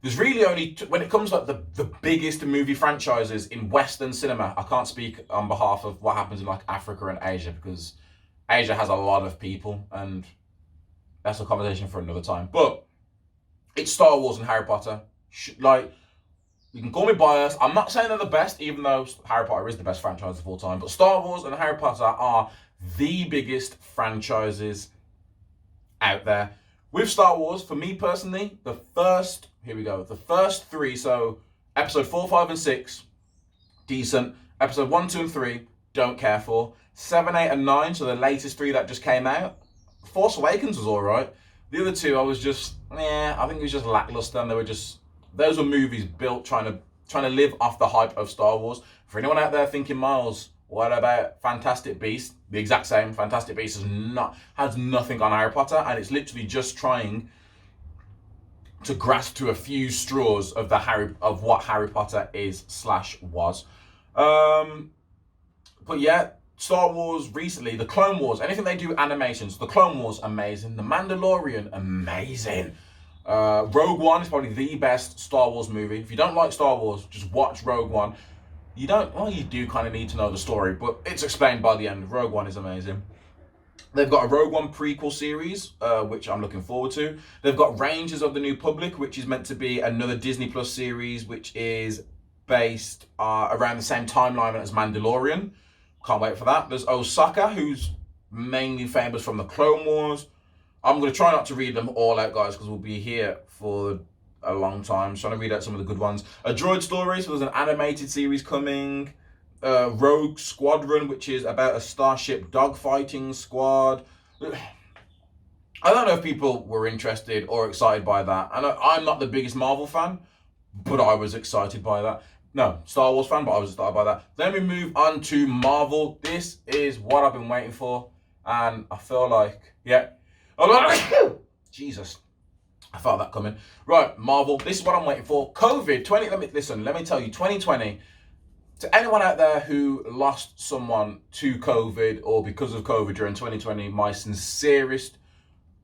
Speaker 1: there's really only, when it comes to like the biggest movie franchises in Western cinema, I can't speak on behalf of what happens in like Africa and Asia because Asia has a lot of people and that's a conversation for another time. But it's Star Wars and Harry Potter. Like, you can call me biased. I'm not saying they're the best, even though Harry Potter is the best franchise of all time. But Star Wars and Harry Potter are the biggest franchises out there. With Star Wars, for me personally, the first three, so episode 4, 5, and 6, decent. Episode 1, 2, and 3, don't care for. 7, 8, and 9, so the latest 3 that just came out. Force Awakens was alright. The other 2, I was just, I think it was just lackluster, and those were movies built trying to live off the hype of Star Wars. For anyone out there thinking, Miles, what about Fantastic Beasts? The exact same. Fantastic Beasts has nothing on Harry Potter, and it's literally just trying to grasp to a few straws of what Harry Potter is / was. But yeah, Star Wars recently, the Clone Wars, anything they do animations, the Clone Wars, amazing. The Mandalorian, amazing. Rogue One is probably the best Star Wars movie. If you don't like Star Wars, just watch Rogue One. You do kind of need to know the story, but it's explained by the end. Rogue One is amazing. They've got a Rogue One prequel series, which I'm looking forward to. They've got Rangers of the New Republic, which is meant to be another Disney Plus series, which is based around the same timeline as Mandalorian. Can't wait for that. There's Osaka, who's mainly famous from the Clone Wars. I'm going to try not to read them all out, guys, because we'll be here for a long time. Just trying to read out some of the good ones. A Droid Story, so there's an animated series coming. Rogue Squadron, which is about a starship dogfighting squad. I don't know if people were interested or excited by that. I'm not the biggest Marvel fan, but I was excited by that. No, Star Wars fan, but I was excited by that. Then we move on to Marvel. This is what I've been waiting for, and I feel like, Jesus, I felt that coming. Right, Marvel, this is what I'm waiting for. Let me tell you, 2020, to anyone out there who lost someone to COVID or because of COVID during 2020, my sincerest,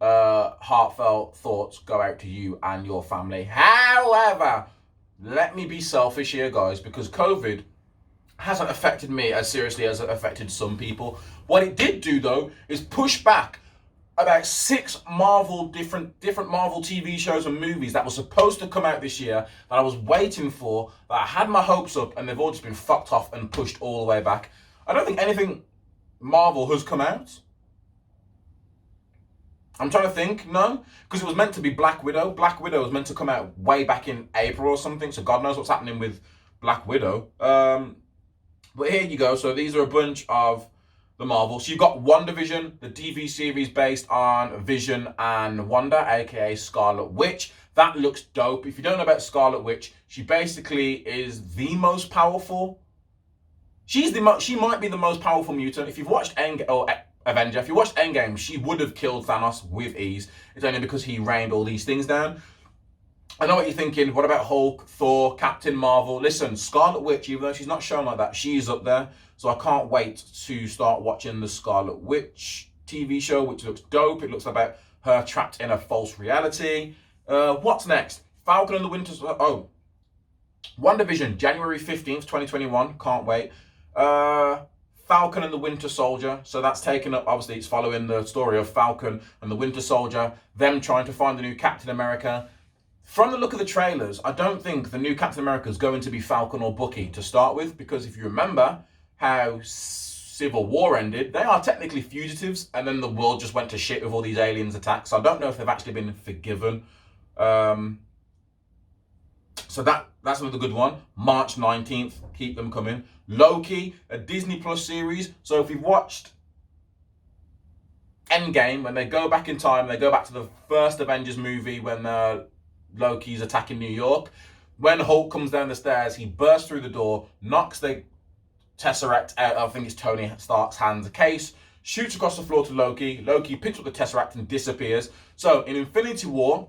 Speaker 1: heartfelt thoughts go out to you and your family. However, let me be selfish here, guys, because COVID hasn't affected me as seriously as it affected some people. What it did do, though, is push back about 6 different Marvel TV shows and movies that were supposed to come out this year that I was waiting for, that I had my hopes up, and they've all just been fucked off and pushed all the way back. I don't think anything Marvel has come out. I'm trying to think, no, because it was meant to be Black Widow. Black Widow was meant to come out way back in April or something, so God knows what's happening with Black Widow. But here you go. So these are a bunch of the Marvel. So you've got WandaVision, the TV series based on Vision and Wanda, aka Scarlet Witch. That looks dope. If you don't know about Scarlet Witch, she basically is the most powerful. She might be the most powerful mutant. If you've watched Avenger, if you watched Endgame, she would have killed Thanos with ease. It's only because he rained all these things down. I know what you're thinking. What about Hulk, Thor, Captain Marvel? Listen, Scarlet Witch, even though she's not shown like that, she's up there. So I can't wait to start watching the Scarlet Witch TV show, which looks dope. It looks about her trapped in a false reality. What's next? Falcon and the Winter... Oh, WandaVision, January 15th, 2021. Can't wait. Falcon and the Winter Soldier. So that's taken up, obviously, it's following the story of Falcon and the Winter Soldier, them trying to find the new Captain America. From the look of the trailers, I don't think the new Captain America is going to be Falcon or Bucky to start with, because if you remember how Civil War ended, they are technically fugitives, and then the world just went to shit with all these aliens attacks. So I don't know if they've actually been forgiven. So that's another good one. March 19th, keep them coming. Loki, a Disney Plus series. So if you've watched Endgame, when they go back in time, they go back to the first Avengers movie when Loki's attacking New York. When Hulk comes down the stairs, he bursts through the door, knocks the Tesseract out, I think it's Tony Stark's hands, case, shoots across the floor to Loki. Loki picks up the Tesseract and disappears. So in Infinity War,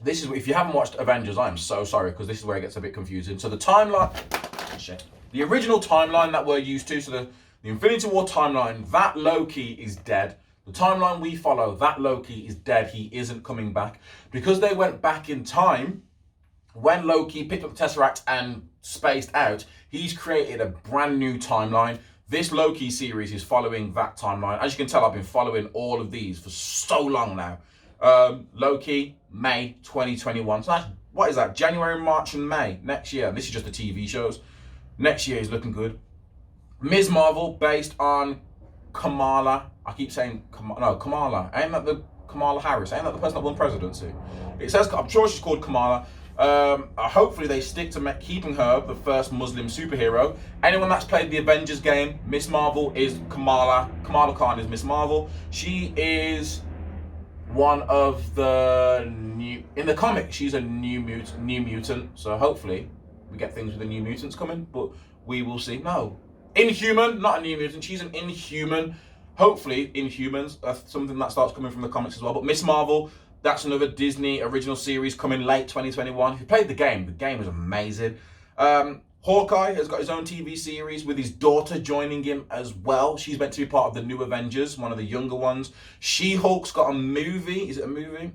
Speaker 1: this is, if you haven't watched Avengers, I am so sorry, because this is where it gets a bit confusing. So the timeline, the original timeline that we're used to, so the Infinity War timeline, that Loki is dead. The timeline we follow, that Loki is dead. He isn't coming back. Because they went back in time, when Loki picked up the Tesseract and spaced out, he's created a brand new timeline. This Loki series is following that timeline. As you can tell, I've been following all of these for so long now. Loki, May 2021. So that's, what is that? January, March, and May next year. This is just the TV shows. Next year is looking good. Ms. Marvel, based on Kamala. I keep saying Kamala. Ain't that the Kamala Harris? Ain't that the person that won presidency? It says, I'm sure she's called Kamala. Hopefully they stick to keeping her the first Muslim superhero. Anyone that's played the Avengers game, Ms. Marvel is Kamala. Kamala Khan is Ms. Marvel. She is one of the new, in the comic, she's a new mutant. So hopefully we get things with the New Mutants coming, but we will see. No, Inhuman, not a New Mutant. She's an Inhuman. Hopefully Inhumans, that's something that starts coming from the comics as well. But Ms. Marvel, that's another Disney original series coming late 2021. If you played the game is amazing. Hawkeye has got his own TV series with his daughter joining him as well. She's meant to be part of the new Avengers, one of the younger ones. She-Hulk's got a movie. Is it a movie?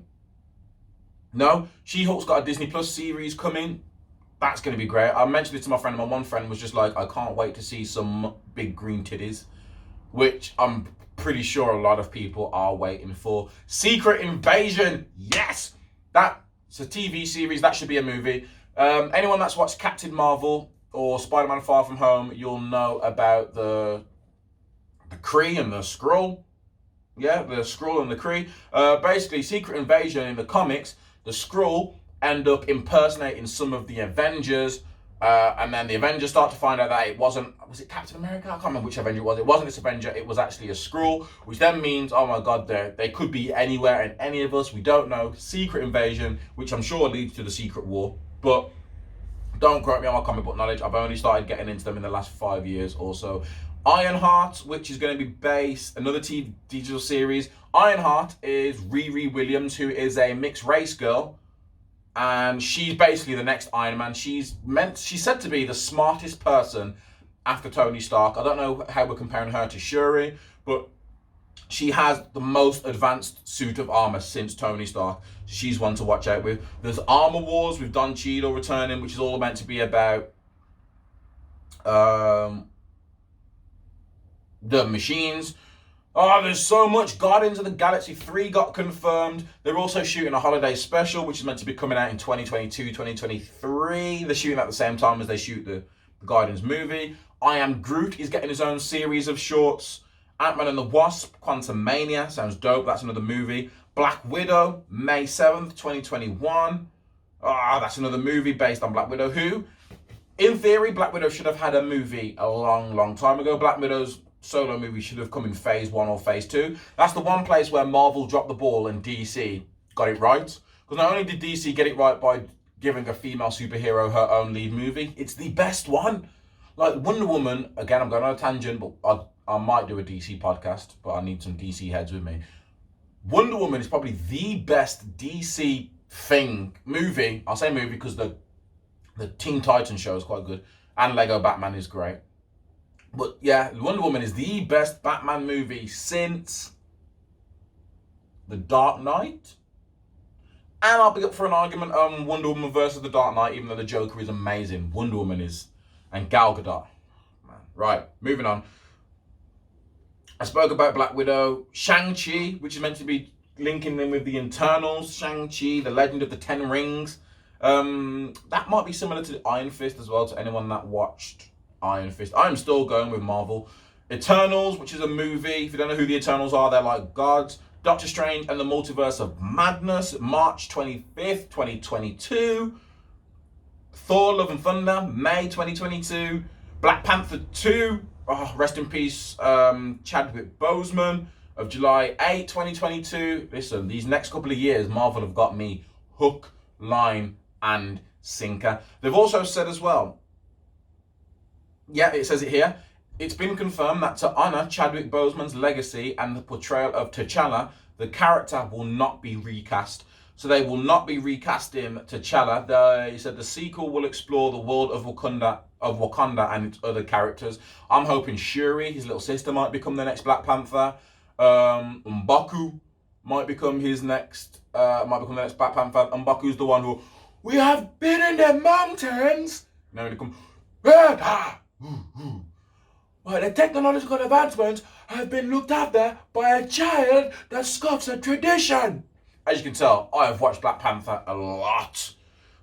Speaker 1: No. She-Hulk's got a Disney Plus series coming. That's going to be great. I mentioned it to my friend, and my one friend was just like, I can't wait to see some big green titties, which I'm pretty sure a lot of people are waiting for. Secret Invasion. Yes! That's a TV series. That should be a movie. Anyone that's watched Captain Marvel or Spider-Man Far From Home, you'll know about the Kree and the Skrull. Yeah, the Skrull and the Kree. Basically, Secret Invasion in the comics, the Skrull end up impersonating some of the Avengers, and then the Avengers start to find out that it wasn't, was it Captain America? I can't remember which Avenger it was. It wasn't this Avenger, it was actually a Skrull, which then means, oh my god, they could be anywhere and any of us, we don't know. Secret Invasion, which I'm sure leads to the Secret War, but don't quote me on my comic book knowledge. I've only started getting into them in the last 5 years or so. Ironheart, which is going to be based, another TV digital series. Ironheart is Riri Williams, who is a mixed race girl, and she's basically the next Iron Man. She's said to be the smartest person after Tony Stark. I don't know how we're comparing her to Shuri, but she has the most advanced suit of armor since Tony Stark. She's one to watch out with. There's Armor Wars with Don Cheadle returning, which is all meant to be about the machines. Oh, there's so much. Guardians of the Galaxy 3 got confirmed. They're also shooting a holiday special, which is meant to be coming out in 2022, 2023. They're shooting at the same time as they shoot the Guardians movie. I Am Groot is getting his own series of shorts. Ant-Man and the Wasp, Quantumania, sounds dope. That's another movie. Black Widow, May 7th, 2021. That's another movie based on Black Widow, who, in theory, Black Widow should have had a movie a long, long time ago. Black Widow's solo movie should have come in phase 1 or phase 2. That's the one place where Marvel dropped the ball and DC got it right. Because not only did DC get it right by giving a female superhero her own lead movie, it's the best one. Like Wonder Woman, again, I'm going on a tangent, but I might do a DC podcast, but I need some DC heads with me. Wonder Woman is probably the best DC movie. I'll say movie because the Teen Titans show is quite good, and Lego Batman is great. But yeah, Wonder Woman is the best Batman movie since The Dark Knight. And I'll be up for an argument on Wonder Woman versus The Dark Knight, even though the Joker is amazing. Wonder Woman is, and Gal Gadot. Man. Right, moving on. I spoke about Black Widow, Shang-Chi, which is meant to be linking them with the Internals, Shang-Chi, the Legend of the Ten Rings. That might be similar to Iron Fist as well, to anyone that watched Iron Fist. I'm still going with Marvel. Eternals, which is a movie. If you don't know who the Eternals are, they're like gods. Doctor Strange and the Multiverse of Madness, March 25th, 2022. Thor, Love and Thunder, May 2022. Black Panther 2, rest in peace, Chadwick Boseman, of July 8, 2022. Listen, these next couple of years, Marvel have got me hook, line, and sinker. They've also said as well, yeah, it says it here, it's been confirmed that to honor Chadwick Boseman's legacy and the portrayal of T'Challa, the character will not be recast. So they will not be recasting T'Challa. They said the sequel will explore the world of Wakanda and its other characters. I'm hoping Shuri, his little sister, might become the next Black Panther. M'Baku might become the next Black Panther. M'Baku's the one who, we have been in the mountains. Now they come, well, the technological advancements have been looked after by a child that scoffs at tradition. As you can tell, I have watched Black Panther a lot.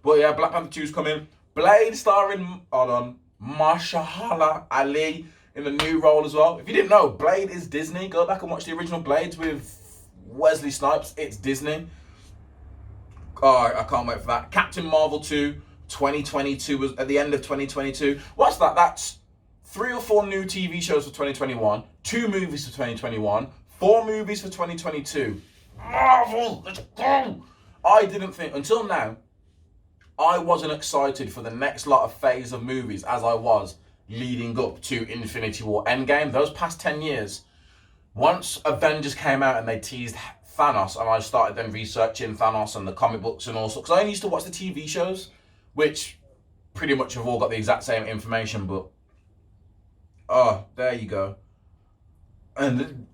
Speaker 1: But yeah, Black Panther 2's coming. Blade starring, Mahershala Ali in the new role as well. If you didn't know, Blade is Disney. Go back and watch the original Blades with Wesley Snipes. It's Disney. Oh, I can't wait for that. Captain Marvel 2, 2022 was at the end of 2022. What's that? That's 3 or 4 new TV shows for 2021, 2 movies for 2021, 4 movies for 2022. Marvel, let's go! I didn't think, until now, I wasn't excited for the next lot of phase of movies as I was leading up to Infinity War Endgame. Those past 10 years, once Avengers came out and they teased Thanos, and I started then researching Thanos and the comic books and all sorts, because I used to watch the TV shows, which pretty much have all got the exact same information, but there you go. And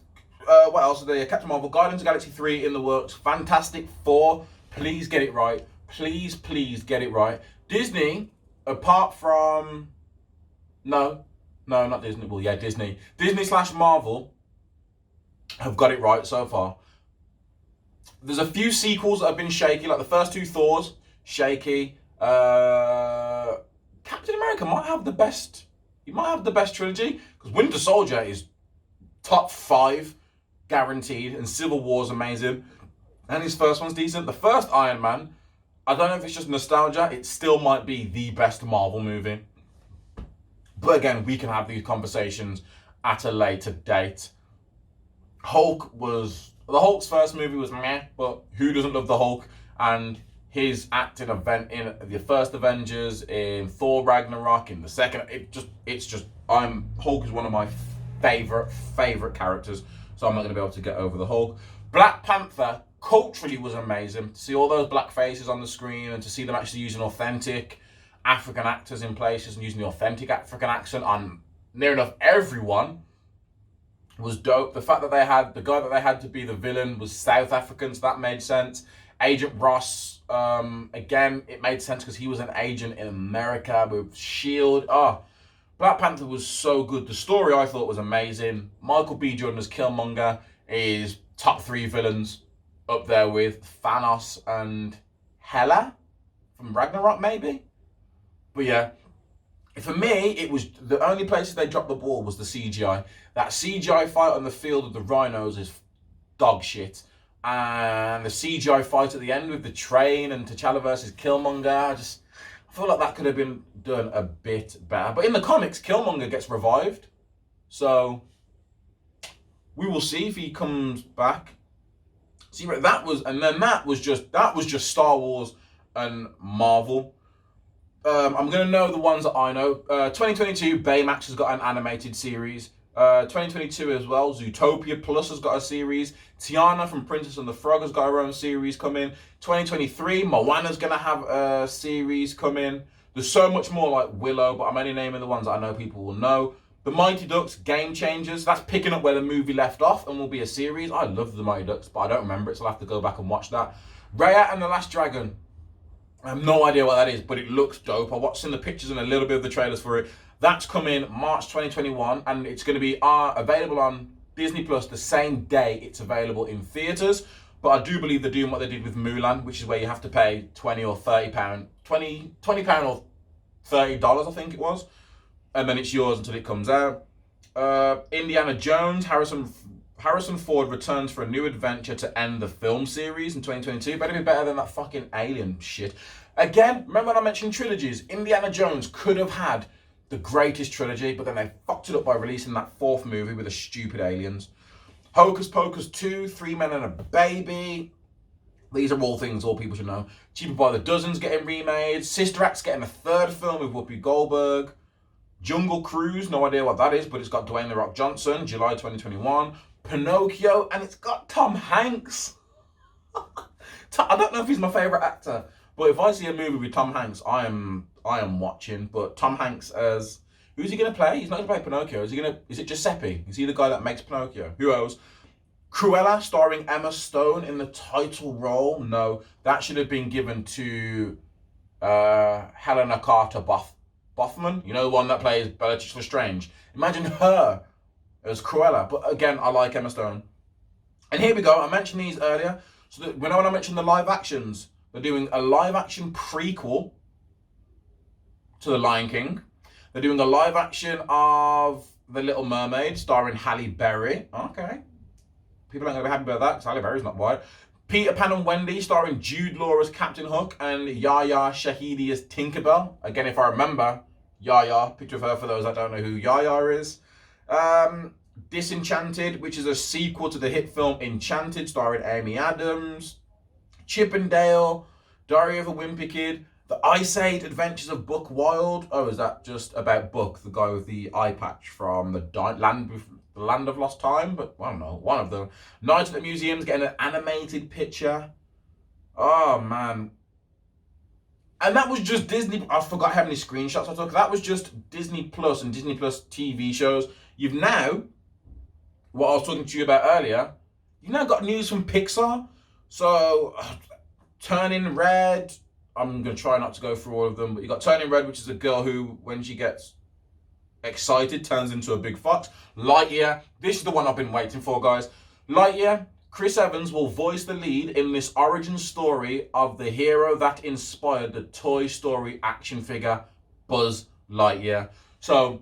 Speaker 1: what else are there? Captain Marvel, Guardians of the Galaxy 3 in the works, Fantastic Four, please get it right. Please get it right. Disney, apart from... No, not Disney. Well, yeah, Disney. Disney/Marvel have got it right so far. There's a few sequels that have been shaky, like the first 2 Thors, shaky. Captain America might have the best... He might have the best trilogy, because Winter Soldier is top 5 guaranteed, and Civil War's amazing, and his first one's decent. The first Iron Man, I don't know if it's just nostalgia, it still might be the best Marvel movie. But again, we can have these conversations at a later date. The Hulk's first movie was meh, but who doesn't love the Hulk? And his acting event in the first Avengers, in Thor Ragnarok, in the second, Hulk is one of my favorite characters, so I'm not going to be able to get over the Hulk. Black Panther culturally was amazing. To see all those black faces on the screen and to see them actually using authentic African actors in places and using the authentic African accent on near enough everyone was dope. The fact that they had the guy that they had to be the villain was South African, so that made sense. Agent Ross, again, it made sense because he was an agent in America with S.H.I.E.L.D. Black Panther was so good. The story I thought was amazing. Michael B. Jordan as Killmonger is top 3 villains, up there with Thanos and Hela from Ragnarok, maybe. But yeah, for me, it was the only places they dropped the ball was the CGI. That CGI fight on the field of the rhinos is dog shit. And the CGI fight at the end with the train and T'Challa versus Killmonger, I feel like that could have been done a bit better. But in the comics, Killmonger gets revived. So We will see if he comes back. See, that was just Star Wars and Marvel. I'm gonna know the ones that I know. 2022, Baymax has got an animated series. 2022 as well, Zootopia Plus has got a series. Tiana from Princess and the Frog has got her own series coming. 2023, Moana's gonna have a series coming. There's so much more like Willow, but I'm only naming the ones that I know people will know. The Mighty Ducks Game Changers, that's picking up where the movie left off and will be a series. I love the Mighty Ducks, but I don't remember it, so I'll have to go back and watch that. Raya and the Last Dragon. I have no idea what that is, but it looks dope. I watched some of the pictures and a little bit of the trailers for it. That's coming March 2021, and it's going to be available on Disney Plus the same day it's available in theaters. But I do believe they're doing what they did with Mulan, which is where you have to pay £20 or £30, £20 or $30, I think it was, and then it's yours until it comes out. Indiana Jones, Harrison Ford returns for a new adventure to end the film series in 2022. Better be better than that fucking Alien shit. Again, remember when I mentioned trilogies? Indiana Jones could have had the greatest trilogy, but then they fucked it up by releasing that fourth movie with the stupid aliens. Hocus Pocus 2, Three Men and a Baby. These are all things all people should know. Cheaper by the Dozen's getting remade. Sister Act's getting a third film with Whoopi Goldberg. Jungle Cruise, no idea what that is, but it's got Dwayne The Rock Johnson, July 2021. Pinocchio, and it's got Tom Hanks. I don't know if he's my favourite actor, but if I see a movie with Tom Hanks, I am watching. But Tom Hanks as, who's he gonna play? He's not gonna play Pinocchio. Is it Giuseppe? Is he the guy that makes Pinocchio? Who else? Cruella, starring Emma Stone in the title role. No, that should have been given to Helena Carter Bothman. You know, the one that plays Bellatrix Lestrange. Imagine her as Cruella. But again, I like Emma Stone. And here we go. I mentioned these earlier. So when I mentioned the live actions, they're doing a live action prequel to The Lion King. They're doing a live action of The Little Mermaid, starring Halle Berry. Okay. People aren't going to be happy about that because Halle Berry's not white. Peter Pan and Wendy, starring Jude Law as Captain Hook and Yahya Shahidi as Tinkerbell. Again, if I remember, Yahya, picture of her for those that don't know who Yahya is. Disenchanted, which is a sequel to the hit film Enchanted, starring Amy Adams. Chip and Dale, Diary of a Wimpy Kid. The Ice Age Adventures of Buck Wild. Oh, is that just about Buck, the guy with the eye patch from the Land of Lost Time? But I don't know, one of them. Night at the Museum's getting an animated picture. Oh, man. And that was just Disney. I forgot how many screenshots I took. That was just Disney Plus and Disney Plus TV shows. You've now, what I was talking to you about earlier, you've now got news from Pixar. So, Turning Red. I'm going to try not to go through all of them. But you got Turning Red, which is a girl who, when she gets excited, turns into a big fox. Lightyear. This is the one I've been waiting for, guys. Lightyear. Chris Evans will voice the lead in this origin story of the hero that inspired the Toy Story action figure, Buzz Lightyear. So,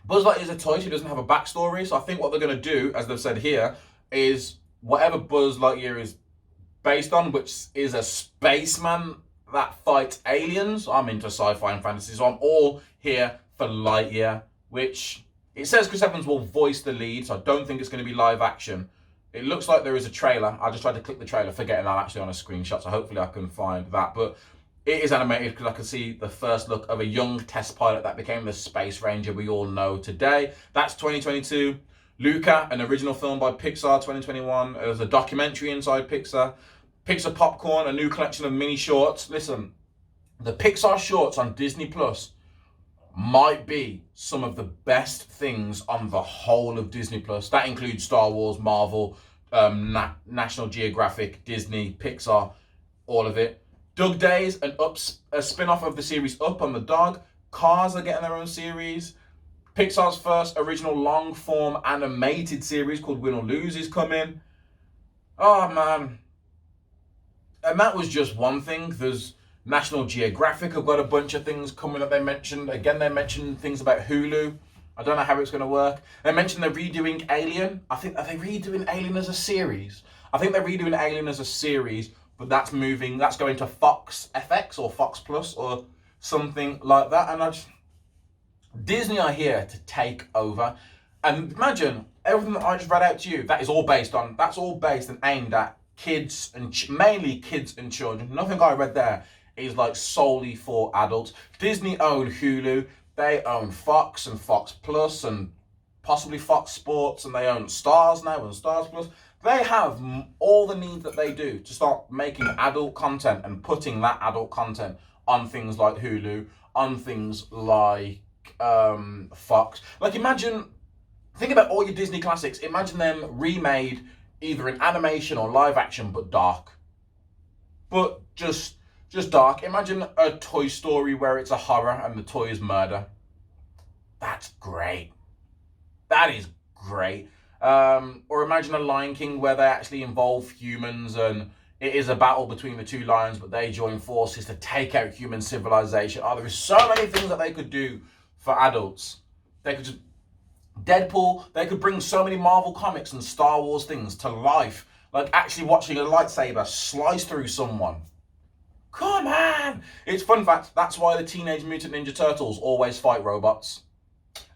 Speaker 1: Buzz Lightyear is a toy, so he doesn't have a backstory. So I think what they're going to do, as they've said here, is whatever Buzz Lightyear is based on, which is a spaceman that fights aliens. I'm into sci-fi and fantasy, so I'm all here for Lightyear, which it says Chris Evans will voice the lead, so I don't think it's going to be live action. It looks like there is a trailer. I just tried to click the trailer, forgetting I'm actually on a screenshot, so hopefully I can find that. But it is animated because I can see the first look of a young test pilot that became the Space Ranger we all know today. That's 2022. Luca, an original film by Pixar, 2021. There's a documentary inside Pixar. Pixar Popcorn, a new collection of mini shorts. Listen, the Pixar shorts on Disney Plus might be some of the best things on the whole of Disney Plus. That includes Star Wars, Marvel, National Geographic, Disney, Pixar, all of it. Dog Days, a spin-off of the series Up on the Dog. Cars are getting their own series. Pixar's first original long-form animated series called Win or Lose is coming. Oh, man. And that was just one thing. There's National Geographic have got a bunch of things coming that they mentioned. Again, they mentioned things about Hulu. I don't know how it's going to work. They mentioned they're redoing Alien. Are they redoing Alien as a series? I think they're redoing Alien as a series, but that's going to Fox FX or Fox Plus or something like that. And Disney are here to take over. And imagine everything that I just read out to you, that's all based and aimed at kids and mainly kids and children. Nothing I read there is like solely for adults. Disney own Hulu, they own Fox and Fox Plus and possibly Fox Sports, and they own Stars now and Stars Plus. They have all the needs that they do to start making adult content and putting that adult content on things like Hulu, on things like Fox. Like imagine, think about all your Disney classics. Imagine them remade either in animation or live action, but dark. But just dark. Imagine a Toy Story where it's a horror and the toy is murder. That's great. That is great. Or imagine a Lion King where they actually involve humans and it is a battle between the two lions, but they join forces to take out human civilization. Oh, there is so many things that they could do for adults. They could just Deadpool, they could bring so many Marvel comics and Star Wars things to life. Like actually watching a lightsaber slice through someone. Come on! It's fun fact, that's why the Teenage Mutant Ninja Turtles always fight robots.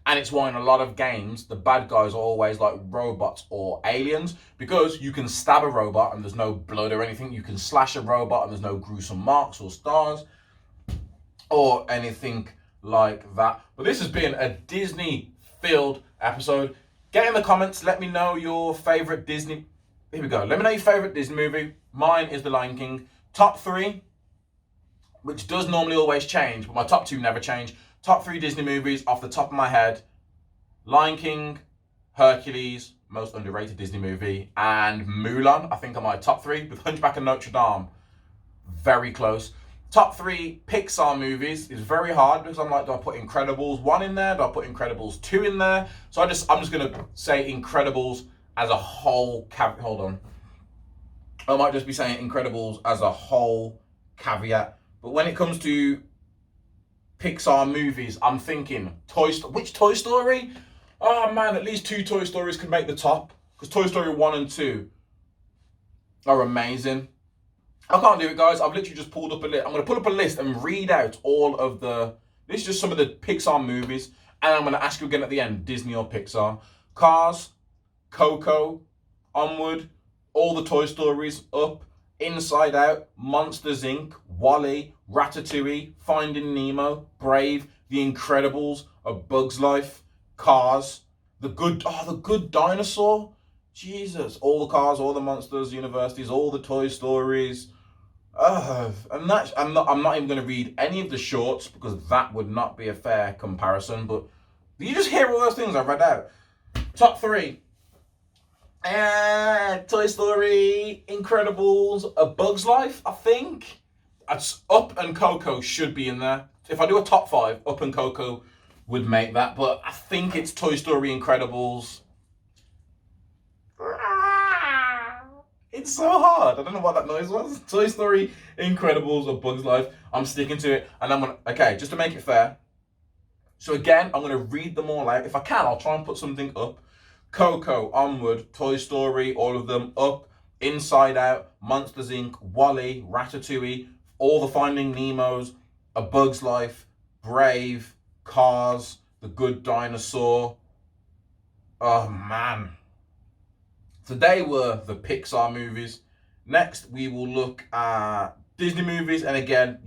Speaker 1: And it's why in a lot of games, the bad guys are always like robots or aliens, because you can stab a robot and there's no blood or anything. You can slash a robot and there's no gruesome marks or scars or anything like that. But this has been a Disney-filled episode. Get in the comments, let me know your favorite Disney. Here we go. Let me know your favorite Disney movie. Mine is The Lion King. Top 3, which does normally always change, but my top 2 never change. Top 3 Disney movies off the top of my head: Lion King, Hercules, most underrated Disney movie, and Mulan. I think are my top 3, with Hunchback of Notre Dame very close. Top 3 Pixar movies is very hard because I'm like, do I put Incredibles 1 in there? Do I put Incredibles 2 in there? So I'm just gonna say Incredibles as a whole. Hold on, I might just be saying Incredibles as a whole caveat. But when it comes to Pixar movies, I'm thinking which Toy Story? Oh man, at least 2 Toy Stories could make the top, because Toy Story 1 and 2 are amazing. I can't do it, guys. I've literally just pulled up a list. I'm going to pull up a list and read out all of this is just some of the Pixar movies, and I'm going to ask you again at the end, Disney or Pixar. Cars, Coco, Onward, all the Toy Stories, Up, Inside Out, Monsters Inc., WALL-E, Ratatouille, Finding Nemo, Brave, The Incredibles, A Bug's Life, Cars, The Good Dinosaur, Jesus, all the Cars, all the Monsters Universities, all the Toy Stories. I'm not even going to read any of the shorts because that would not be a fair comparison. But you just hear all those things I read out. Top 3. Toy Story, Incredibles, A Bug's Life, I think. Up and Coco should be in there. If I do a top 5, Up and Coco would make that. But I think it's Toy Story, Incredibles. It's so hard. I don't know what that noise was. Toy Story, Incredibles, A Bug's Life. I'm sticking to it. And okay, just to make it fair. So again, I'm going to read them all out. If I can, I'll try and put something up. Coco, Onward, Toy Story, all of them. Up, Inside Out, Monsters Inc., WALL-E, Ratatouille, all the Finding Nemos, A Bug's Life, Brave, Cars, The Good Dinosaur. Oh man. Today were the Pixar movies. Next, we will look at Disney movies. And again,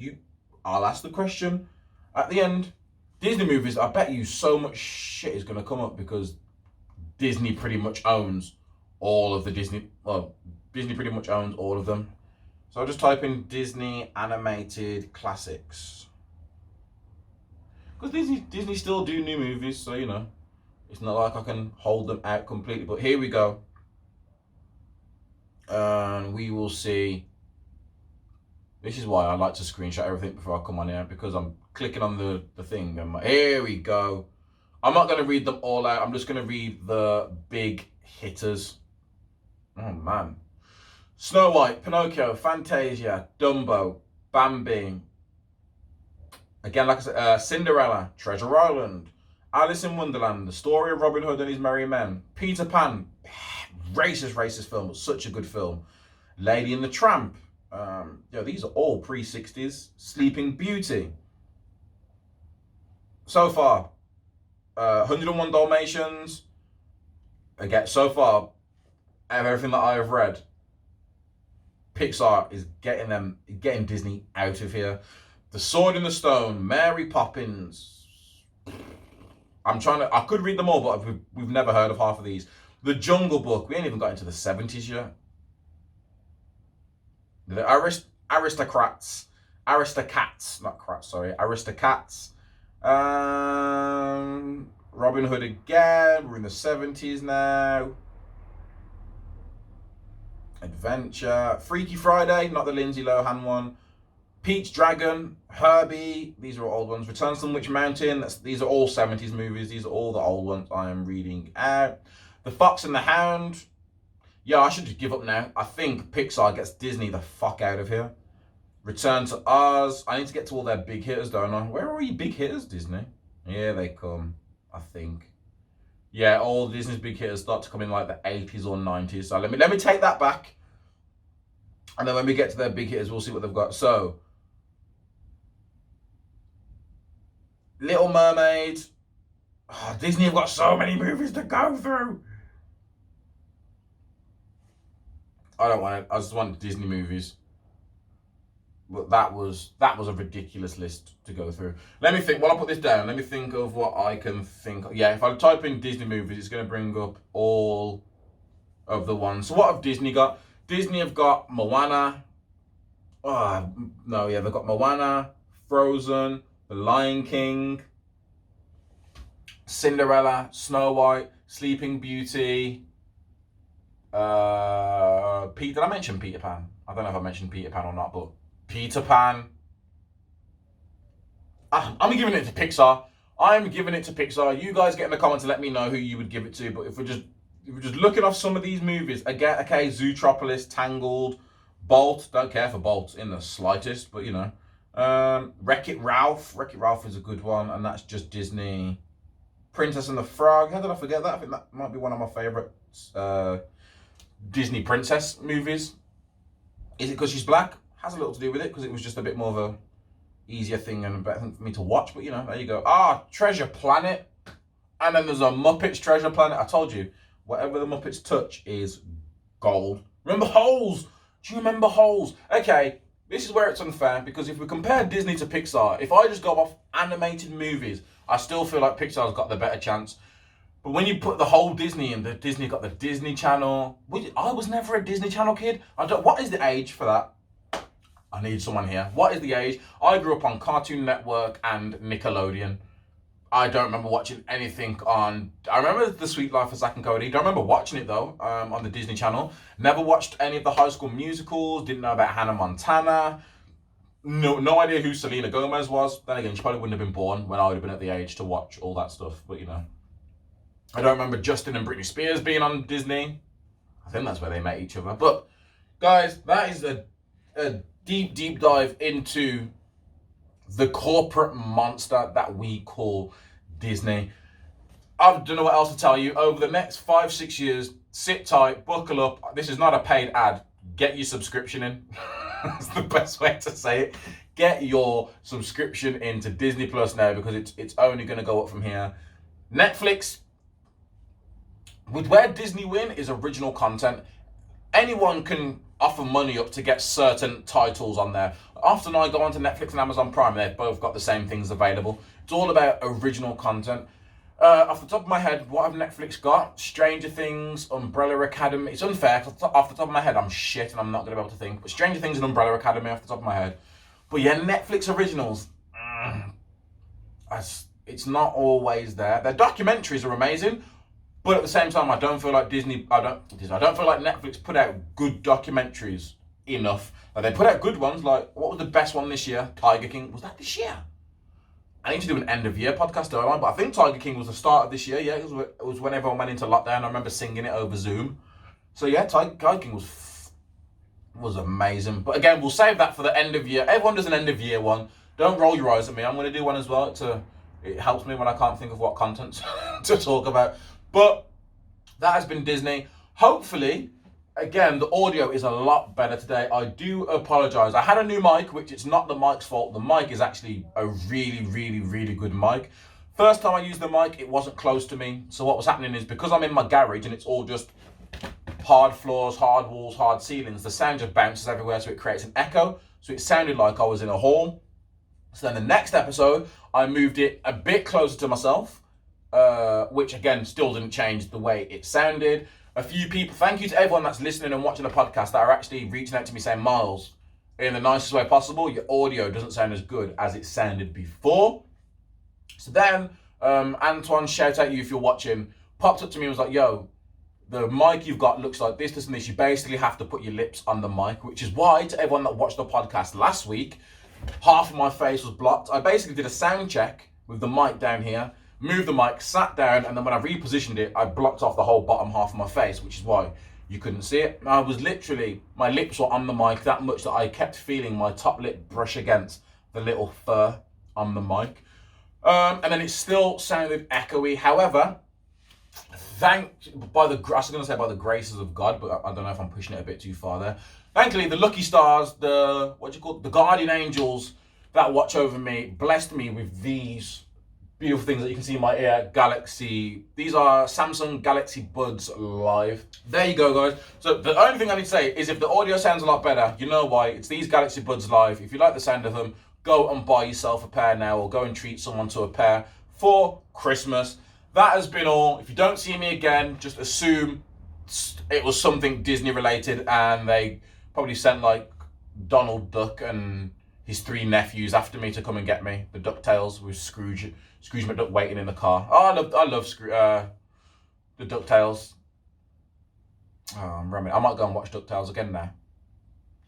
Speaker 1: I'll ask the question at the end. Disney movies, I bet you so much shit is going to come up because Disney pretty much owns all of the Disney pretty much owns all of them. So I'll just type in Disney animated classics. Because Disney still do new movies, so you know, it's not like I can hold them out completely. But here we go. And we will see. This is why I like to screenshot everything before I come on here, because I'm clicking on the thing. And here we go. I'm not going to read them all out. I'm just going to read the big hitters. Oh, man. Snow White, Pinocchio, Fantasia, Dumbo, Bambi. Again, like I said, Cinderella, Treasure Island, Alice in Wonderland, The Story of Robin Hood and His Merry Men, Peter Pan, racist film, but such a good film. Lady and the Tramp. These are all pre-60s. Sleeping Beauty. So far, 101 Dalmatians, Again, so far, out of everything that I have read, Pixar is getting Disney out of here. The Sword in the Stone, Mary Poppins. I could read them all, but we've never heard of half of these. The Jungle Book, we ain't even got into the 70s yet. The Aristocats, not crats, sorry, Aristocats. Robin Hood again, we're in the 70s now. Adventure, Freaky Friday, not the Lindsay Lohan one. Pete's Dragon, Herbie, these are all old ones. Return to Witch Mountain, these are all 70s movies. These are all the old ones I am reading out. The Fox and the Hound. Yeah, I should just give up now. I think Pixar gets Disney the fuck out of here. Return to Oz. I need to get to all their big hitters, don't I? Where are all you big hitters, Disney? Here they come, I think. Yeah, all Disney's big hitters start to come in like the 80s or 90s. So let me take that back. And then when we get to their big hitters, we'll see what they've got. So, Little Mermaid. Oh, Disney have got so many movies to go through. I don't want it. I just want Disney movies. But that was a ridiculous list to go through. Let me think. While I put this down, let me think of what I can think of. Yeah, if I type in Disney movies, it's going to bring up all of the ones. So what have Disney got? Disney have got Moana. Oh, no, yeah, they've got Moana, Frozen, The Lion King, Cinderella, Snow White, Sleeping Beauty. Did I mention Peter Pan? I don't know if I mentioned Peter Pan or not, but Peter Pan. I'm giving it to Pixar. I'm giving it to Pixar. You guys get in the comments and let me know who you would give it to. But if we're just looking off some of these movies, again, okay, Zootropolis, Tangled, Bolt. Don't care for Bolt in the slightest, but you know. Wreck-It Ralph. Wreck-It Ralph is a good one, and that's just Disney. Princess and the Frog. How did I forget that? I think that might be one of my favorites Disney princess movies. Is it because she's black? Has a little to do with it, because it was just a bit more of a easier thing and a better thing for me to watch. But you know, there you go. Treasure Planet. And then there's a Muppets Treasure Planet. I told you, whatever the Muppets touch is gold. Remember Holes? Do you remember Holes? Okay, this is where it's unfair, because if we compare Disney to Pixar, if I just go off animated movies, I still feel like Pixar's got the better chance. But when you put the whole Disney in, Disney got the Disney Channel. I was never a Disney Channel kid. What is the age for that? I need someone here. What is the age? I grew up on Cartoon Network and Nickelodeon. I don't remember watching anything on... I remember The Sweet Life of Zack and Cody. Don't remember watching it, though, on the Disney Channel. Never watched any of the High School Musicals. Didn't know about Hannah Montana. No idea who Selena Gomez was. Then again, she probably wouldn't have been born when I would have been at the age to watch all that stuff. But, you know. I don't remember Justin and Britney Spears being on Disney. I think that's where they met each other. But, guys, that is a deep dive into the corporate monster that we call Disney. I don't know what else to tell you. Over the next 5-6 years, sit tight, buckle up. This is not a paid ad. Get your subscription in. That's the best way to say it. Get your subscription into Disney Plus now, because it's only going to go up from here. Netflix, with where Disney win is original content. Anyone can offer money up to get certain titles on there. Often I go onto Netflix and Amazon Prime, they've both got the same things available. It's all about original content. Off the top of my head, what have Netflix got? Stranger Things, Umbrella Academy. It's unfair, off the top of my head, I'm shit and I'm not going to be able to think. But Stranger Things and Umbrella Academy off the top of my head. But yeah, Netflix originals, it's not always there. Their documentaries are amazing. But at the same time, I don't feel like I don't feel like Netflix put out good documentaries enough. Like, they put out good ones, like, what was the best one this year? Tiger King. Was that this year? I need to do an end of year podcast, don't I? But I think Tiger King was the start of this year. Yeah, it was when everyone went into lockdown. I remember singing it over Zoom. So yeah, Tiger King was amazing. But again, we'll save that for the end of year. Everyone does an end of year one. Don't roll your eyes at me. I'm going to do one as well. It helps me when I can't think of what content to talk about. But that has been Disney. Hopefully, again, the audio is a lot better today. I do apologize. I had a new mic, which it's not the mic's fault. The mic is actually a really, really, really good mic. First time I used the mic, it wasn't close to me. So what was happening is, because I'm in my garage and it's all just hard floors, hard walls, hard ceilings, the sound just bounces everywhere, so it creates an echo. So it sounded like I was in a hall. So then the next episode, I moved it a bit closer to myself, which again, still didn't change the way it sounded. A few people, thank you to everyone that's listening and watching the podcast that are actually reaching out to me saying, Myles, in the nicest way possible, your audio doesn't sound as good as it sounded before. So then, Antoine, shout out you if you're watching, popped up to me and was like, yo, the mic you've got looks like this and this. You basically have to put your lips on the mic, which is why, to everyone that watched the podcast last week, half of my face was blocked. I basically did a sound check with the mic down here, moved the mic, sat down, and then when I repositioned it, I blocked off the whole bottom half of my face, which is why you couldn't see it. I was literally, my lips were on the mic that much that I kept feeling my top lip brush against the little fur on the mic. And then it still sounded echoey. However, by the graces of God, but I don't know if I'm pushing it a bit too far there. Thankfully, the lucky stars, the guardian angels that watch over me, blessed me with these beautiful things that you can see in my ear. These are Samsung Galaxy Buds Live. There you go, guys. So the only thing I need to say is, if the audio sounds a lot better, you know why. It's these Galaxy Buds Live. If you like the sound of them, go and buy yourself a pair now, or go and treat someone to a pair for Christmas. That has been all. If you don't see me again, just assume it was something Disney related, and they probably sent like Donald Duck and his 3 nephews after me to come and get me. The DuckTales with Scrooge McDuck waiting in the car. Oh, I love the DuckTales. Oh, I'm ramming. I might go and watch DuckTales again now.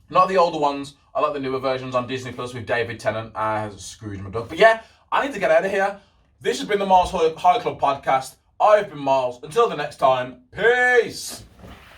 Speaker 1: Not the older ones. I like the newer versions on Disney Plus with David Tennant as Scrooge McDuck. But yeah, I need to get out of here. This has been the Miles High Club podcast. I've been Miles. Until the next time, peace.